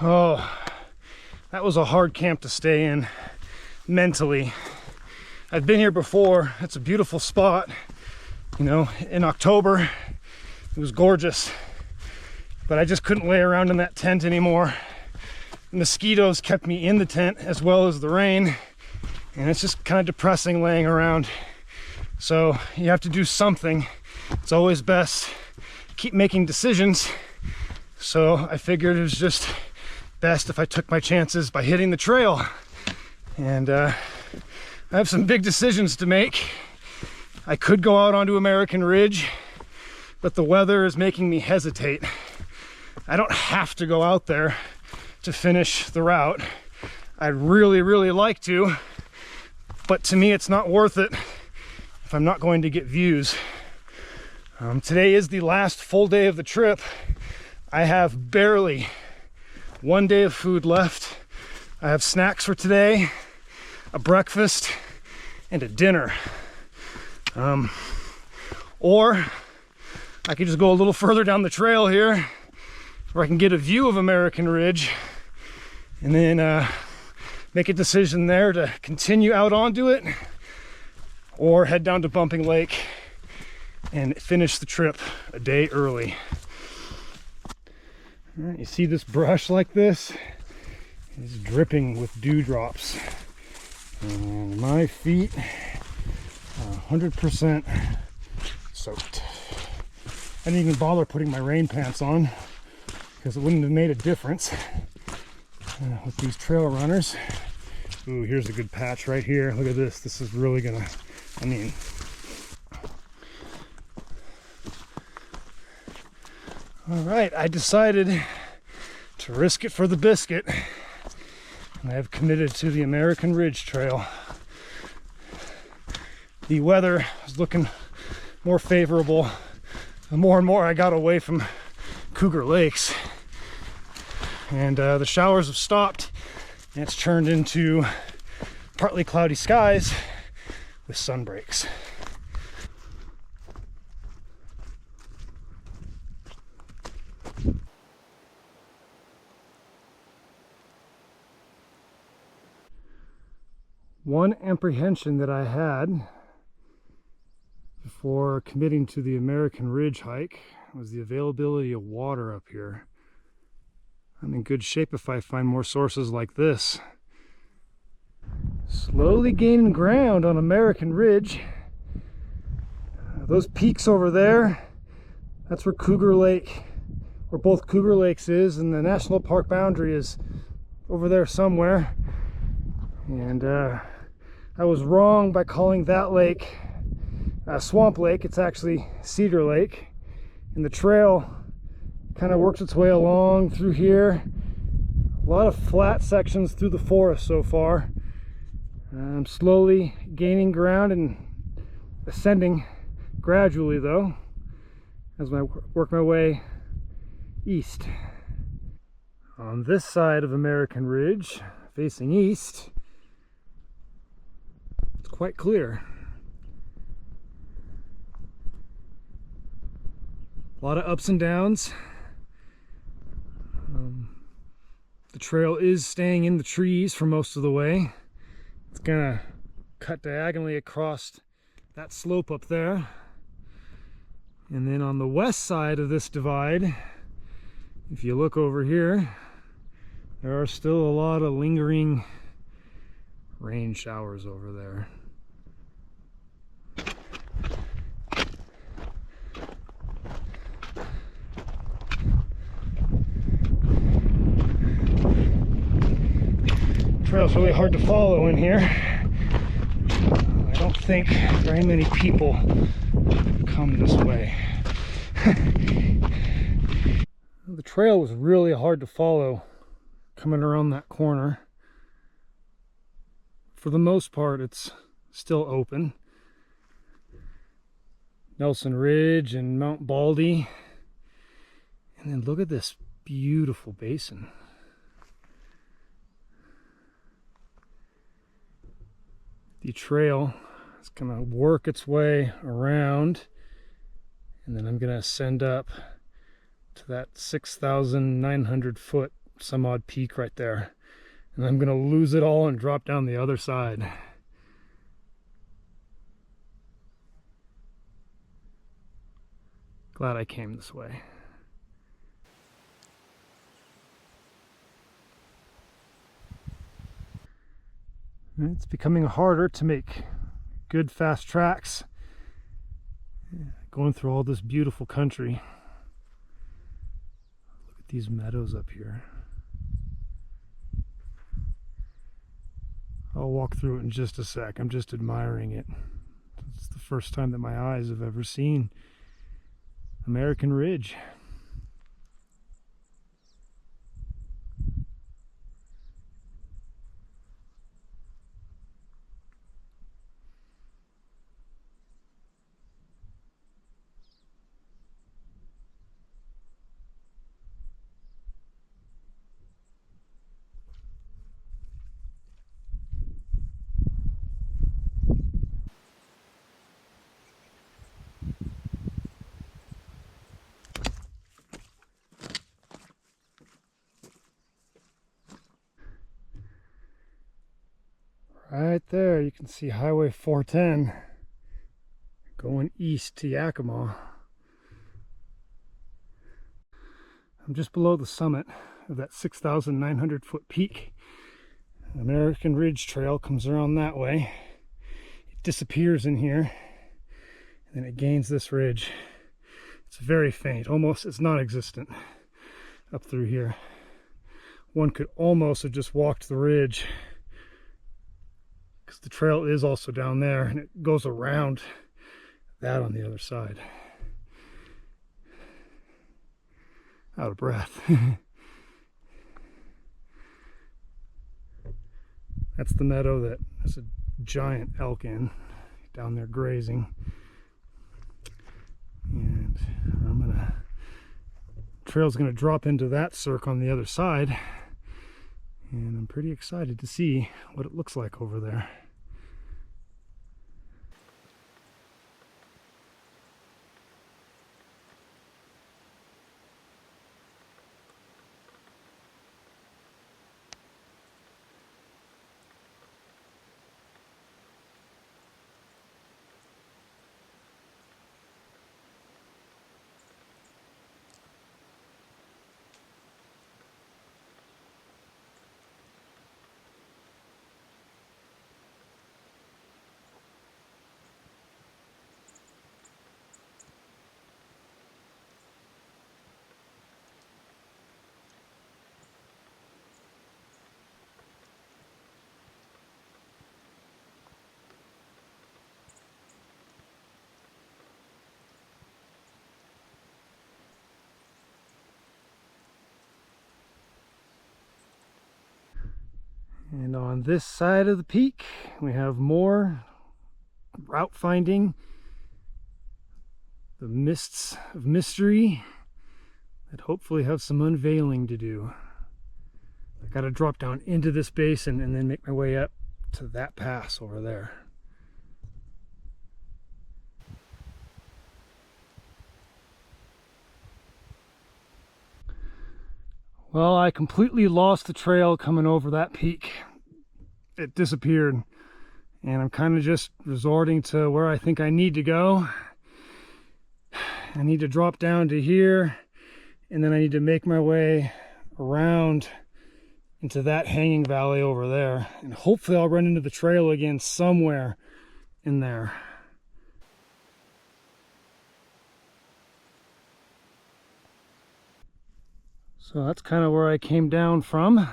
Oh, that was a hard camp to stay in mentally. I've been here before. It's a beautiful spot. You know, in October, it was gorgeous. But I just couldn't lay around in that tent anymore. Mosquitoes kept me in the tent as well as the rain. And it's just kind of depressing laying around. So you have to do something. It's always best to keep making decisions. So I figured it was just best if I took my chances by hitting the trail. And I have some big decisions to make. I could go out onto American Ridge, but the weather is making me hesitate. I don't have to go out there to finish the route. I'd really, really like to, but to me it's not worth it if I'm not going to get views. Today is the last full day of the trip. I have barely 1 day of food left. I have snacks for today, a breakfast, and a dinner. Or I could just go a little further down the trail here where I can get a view of American Ridge and then make a decision there to continue out onto it, or head down to Bumping Lake and finish the trip a day early. All right, you see this brush like this? It's dripping with dewdrops. And my feet are 100% soaked. I didn't even bother putting my rain pants on because it wouldn't have made a difference with these trail runners. Ooh, here's a good patch right here. Look at this. This is really gonna, all right, I decided to risk it for the biscuit, and I have committed to the American Ridge Trail. The weather was looking more favorable the more and more I got away from Cougar Lakes, and the showers have stopped, and it's turned into partly cloudy skies with sun breaks. One apprehension that I had before committing to the American Ridge hike was the availability of water up here. I'm in good shape if I find more sources like this. Slowly gaining ground on American Ridge. Those peaks over there, that's where Cougar Lake, where both Cougar Lakes is, and the national park boundary is over there somewhere. And I was wrong by calling that lake Swamp Lake. It's actually Cedar Lake, and the trail kind of works its way along through here. A lot of flat sections through the forest so far. I'm slowly gaining ground and ascending gradually though as I work my way east. On this side of American Ridge, facing east, it's quite clear. A lot of ups and downs. The trail is staying in the trees for most of the way. It's gonna cut diagonally across that slope up there. And then on the west side of this divide, if you look over here, there are still a lot of lingering rain showers over there. Trail's really hard to follow in here. I don't think very many people come this way. The trail was really hard to follow coming around that corner. For the most part, it's still open. Nelson Ridge and Mount Baldy. And then look at this beautiful basin. The trail is going to work its way around, and then I'm going to ascend up to that 6,900 foot some odd peak right there, and I'm going to lose it all and drop down the other side. Glad I came this way. It's becoming harder to make good fast tracks going through all this beautiful country. Look at these meadows up here. I'll walk through it in just a sec. I'm just admiring it. It's the first time that my eyes have ever seen American Ridge. Right there, you can see Highway 410 going east to Yakima. I'm just below the summit of that 6,900 foot peak. The American Ridge Trail comes around that way. It disappears in here, and then it gains this ridge. It's very faint, almost it's non-existent up through here. One could almost have just walked the ridge, because the trail is also down there and it goes around that on the other side. Out of breath. That's the meadow that has a giant elk in down there grazing. And trail's gonna drop into that cirque on the other side. And I'm pretty excited to see what it looks like over there. on this side of the peak, we have more route finding, the mists of mystery that hopefully have some unveiling to do. I gotta drop down into this basin and then make my way up to that pass over there. Well, I completely lost the trail coming over that peak. It disappeared, and I'm kind of just resorting to where I think I need to go. I need to drop down to here, and then I need to make my way around into that hanging valley over there, and hopefully I'll run into the trail again somewhere in there. So that's kind of where I came down from.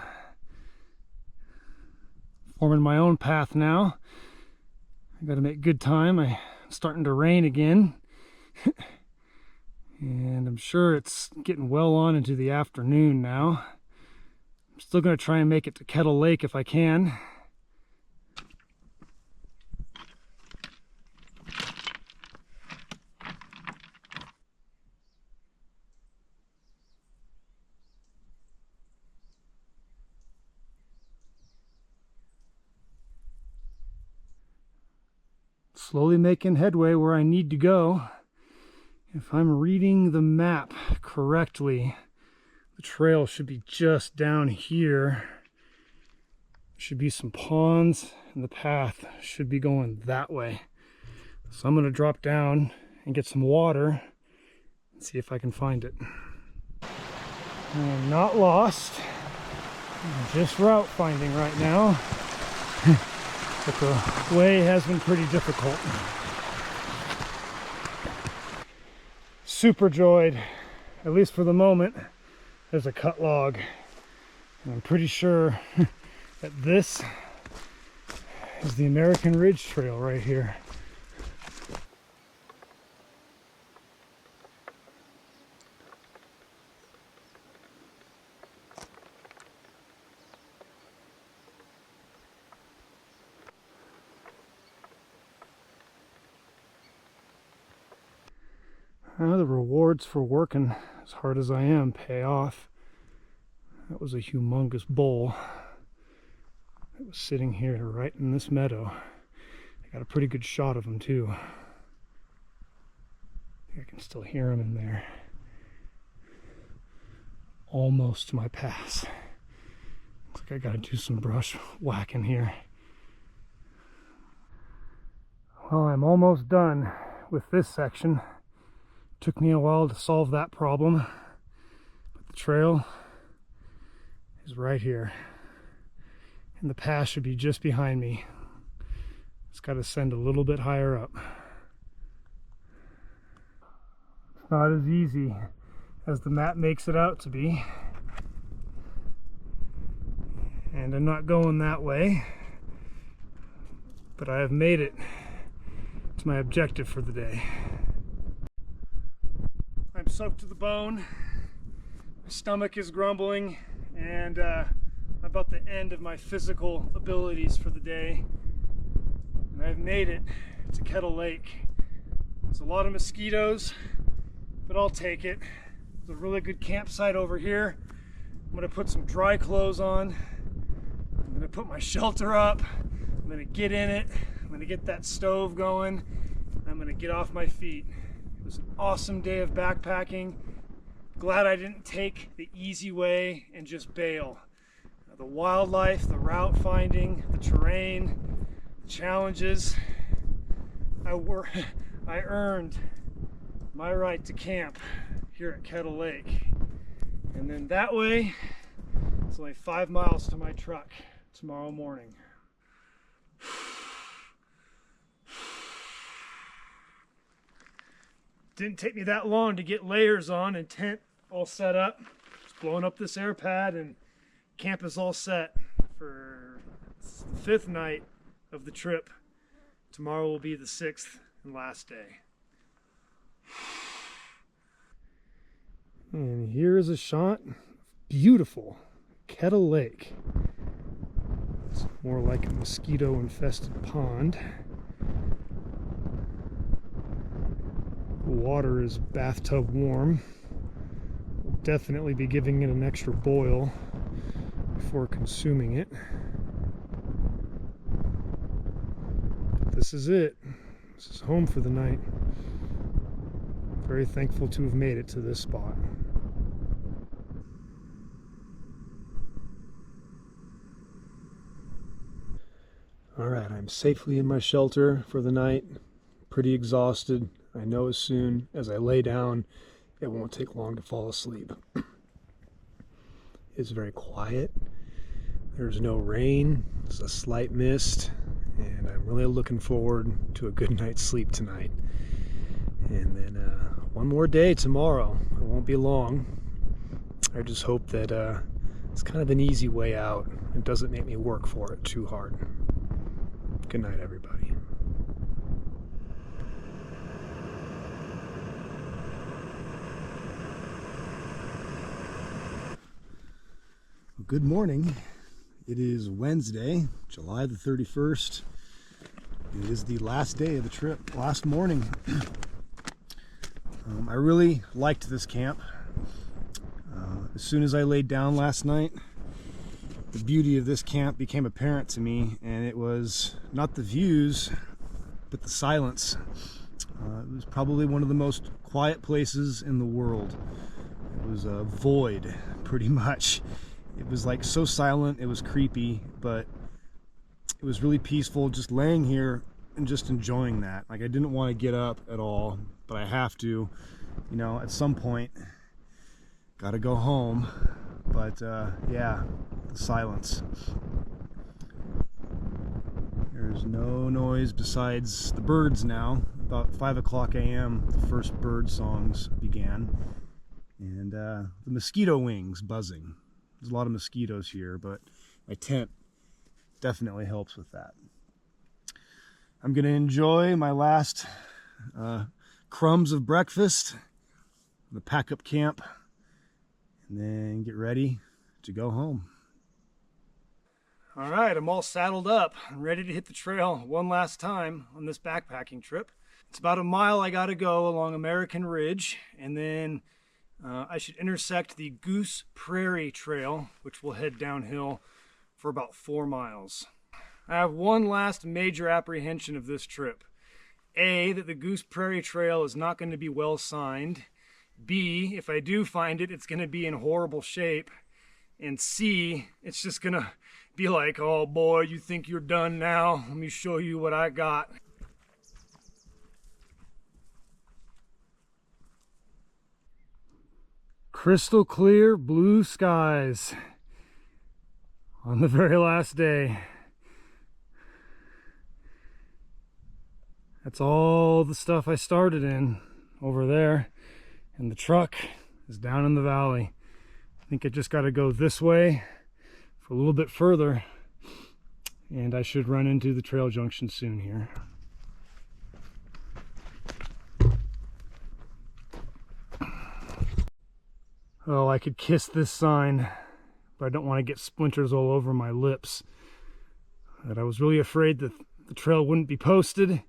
Forming my own path now. I gotta make good time. It's starting to rain again. And I'm sure it's getting well on into the afternoon now. I'm still gonna try and make it to Kettle Lake if I can. Slowly making headway where I need to go. If I'm reading the map correctly, the trail should be just down here. There should be some ponds, and the path should be going that way. So I'm going to drop down and get some water and see if I can find it. I'm not lost. I'm just route finding right now. But the way has been pretty difficult. Super joyed, at least for the moment, there's a cut log. And I'm pretty sure that this is the American Ridge Trail right here. The rewards for working as hard as I am pay off. That was a humongous bull that was sitting here right in this meadow. I got a pretty good shot of him too. I think I can still hear him in there. Almost to my pass. Looks like I gotta do some brush whacking here. Well, I'm almost done with this section. Took me a while to solve that problem, but the trail is right here, and the pass should be just behind me. It's got to ascend a little bit higher up. It's not as easy as the map makes it out to be, and I'm not going that way, but I have made it to my objective for the day. I'm soaked to the bone, my stomach is grumbling, and I'm about the end of my physical abilities for the day. And I've made it to Kettle Lake. There's a lot of mosquitoes, but I'll take it. There's a really good campsite over here. I'm gonna put some dry clothes on. I'm gonna put my shelter up. I'm gonna get in it. I'm gonna get that stove going. I'm gonna get off my feet. It was an awesome day of backpacking. Glad I didn't take the easy way and just bail. The wildlife, the route finding, the terrain, the challenges. I earned my right to camp here at Kettle Lake. And then that way, it's only 5 miles to my truck tomorrow morning. Didn't take me that long to get layers on and tent all set up. Just blowing up this air pad and camp is all set for the 5th night of the trip. Tomorrow will be the 6th and last day. And here is a shot of beautiful Kettle Lake. It's more like a mosquito-infested pond. The water is bathtub warm. We'll definitely be giving it an extra boil before consuming it. But this is it. This is home for the night. Very thankful to have made it to this spot. All right, I'm safely in my shelter for the night. Pretty exhausted. I know as soon as I lay down, it won't take long to fall asleep. It's very quiet. There's no rain. It's a slight mist, and I'm really looking forward to a good night's sleep tonight. And then one more day tomorrow. It won't be long. I just hope that it's kind of an easy way out. It doesn't make me work for it too hard. Good night, everybody. Good morning. It is Wednesday, July the 31st. It is the last day of the trip, last morning. I really liked this camp. As soon as I laid down last night, the beauty of this camp became apparent to me, and it was not the views, but the silence. It was probably one of the most quiet places in the world. It was a void, pretty much. It was like so silent, it was creepy, but it was really peaceful just laying here and just enjoying that. Like, I didn't want to get up at all, but I have to, you know, at some point. Gotta go home. But yeah, the silence. There's no noise besides the birds now. About 5 o'clock a.m. the first bird songs began, and the mosquito wings buzzing. There's a lot of mosquitoes here, but my tent definitely helps with that. I'm gonna enjoy my last crumbs of breakfast, the pack up camp, and then get ready to go home. All right, I'm all saddled up. I'm ready to hit the trail one last time on this backpacking trip. It's about a mile I gotta go along American Ridge, and then I should intersect the Goose Prairie Trail, which will head downhill for about 4 miles. I have one last major apprehension of this trip. A, that the Goose Prairie Trail is not going to be well signed. B, if I do find it, it's going to be in horrible shape. And C, it's just going to be like, oh boy, you think you're done now? Let me show you what I got. Crystal clear blue skies on the very last day. That's all the stuff I started in over there, and the truck is down in the valley. I think I just got to go this way for a little bit further, and I should run into the trail junction soon here. Oh, I could kiss this sign, but I don't want to get splinters all over my lips. But I was really afraid that the trail wouldn't be posted.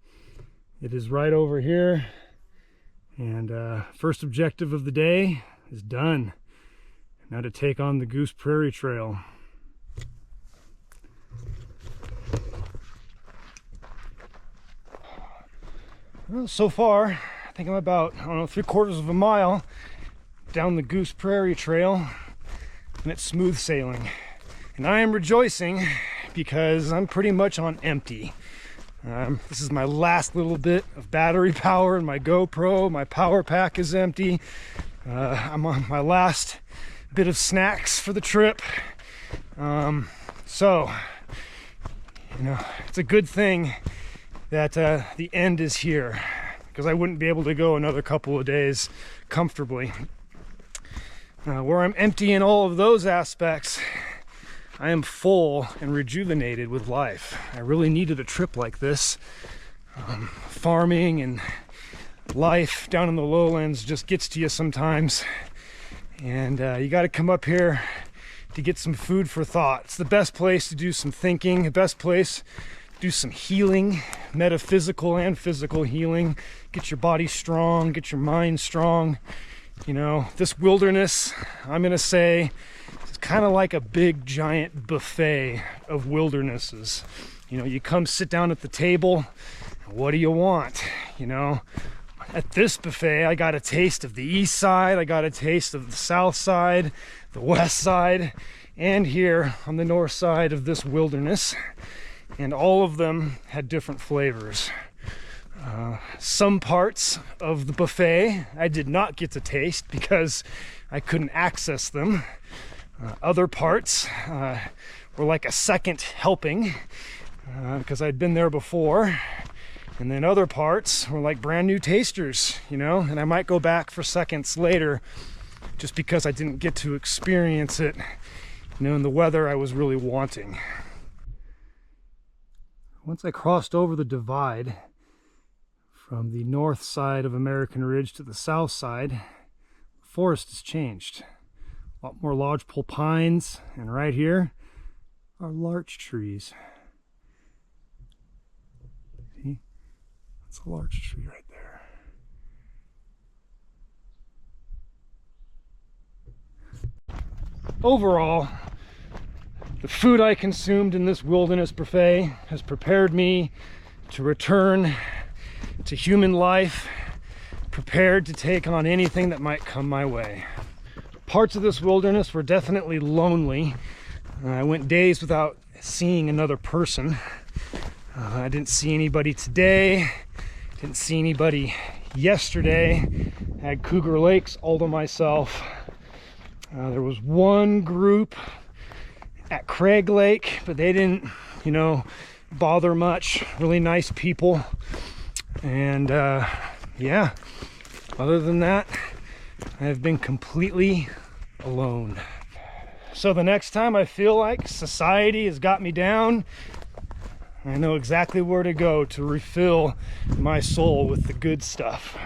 It is right over here, and first objective of the day is done. Now to take on the Goose Prairie Trail. Well, so far, I think I'm about, I don't know, 3/4 of a mile down the Goose Prairie Trail, and it's smooth sailing. And I am rejoicing because I'm pretty much on empty. This is my last little bit of battery power in my GoPro. My power pack is empty. I'm on my last bit of snacks for the trip. So, you know, it's a good thing that the end is here, because I wouldn't be able to go another couple of days comfortably. Where I'm empty in all of those aspects, I am full and rejuvenated with life. I really needed a trip like this. Farming and life down in the lowlands just gets to you sometimes. And you got to come up here to get some food for thought. It's the best place to do some thinking, the best place to do some healing, metaphysical and physical healing. Get your body strong, get your mind strong. You know, this wilderness, I'm gonna say, it's kind of like a big giant buffet of wildernesses. You know, you come sit down at the table, what do you want? You know, at this buffet, I got a taste of the east side, I got a taste of the south side, the west side, and here on the north side of this wilderness. And all of them had different flavors. Some parts of the buffet I did not get to taste because I couldn't access them. Other parts were like a second helping because I'd been there before. And then other parts were like brand new tasters, you know, and I might go back for seconds later just because I didn't get to experience it, you know, in the weather I was really wanting. Once I crossed over the divide from the north side of American Ridge to the south side, the forest has changed. A lot more lodgepole pines, and right here are larch trees. See? That's a larch tree right there. Overall, the food I consumed in this wilderness buffet has prepared me to return to human life, prepared to take on anything that might come my way. Parts of this wilderness were definitely lonely. I went days without seeing another person. I didn't see anybody today, didn't see anybody yesterday. I had Cougar Lakes all to myself. There was one group at Craig Lake, but they didn't, you know, bother much. Really nice people. And yeah, other than that, I have been completely alone. So the next time I feel like society has got me down, I know exactly where to go to refill my soul with the good stuff.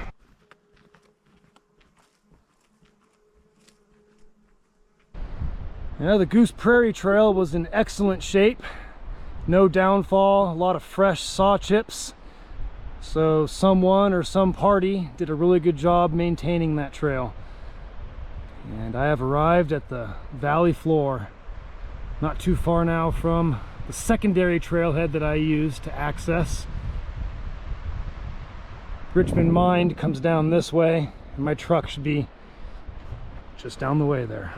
Yeah, the Goose Prairie Trail was in excellent shape. No downfall, a lot of fresh saw chips. So someone or some party did a really good job maintaining that trail. And I have arrived at the valley floor, not too far now from the secondary trailhead that I use to access. Richmond Mine comes down this way, and my truck should be just down the way there.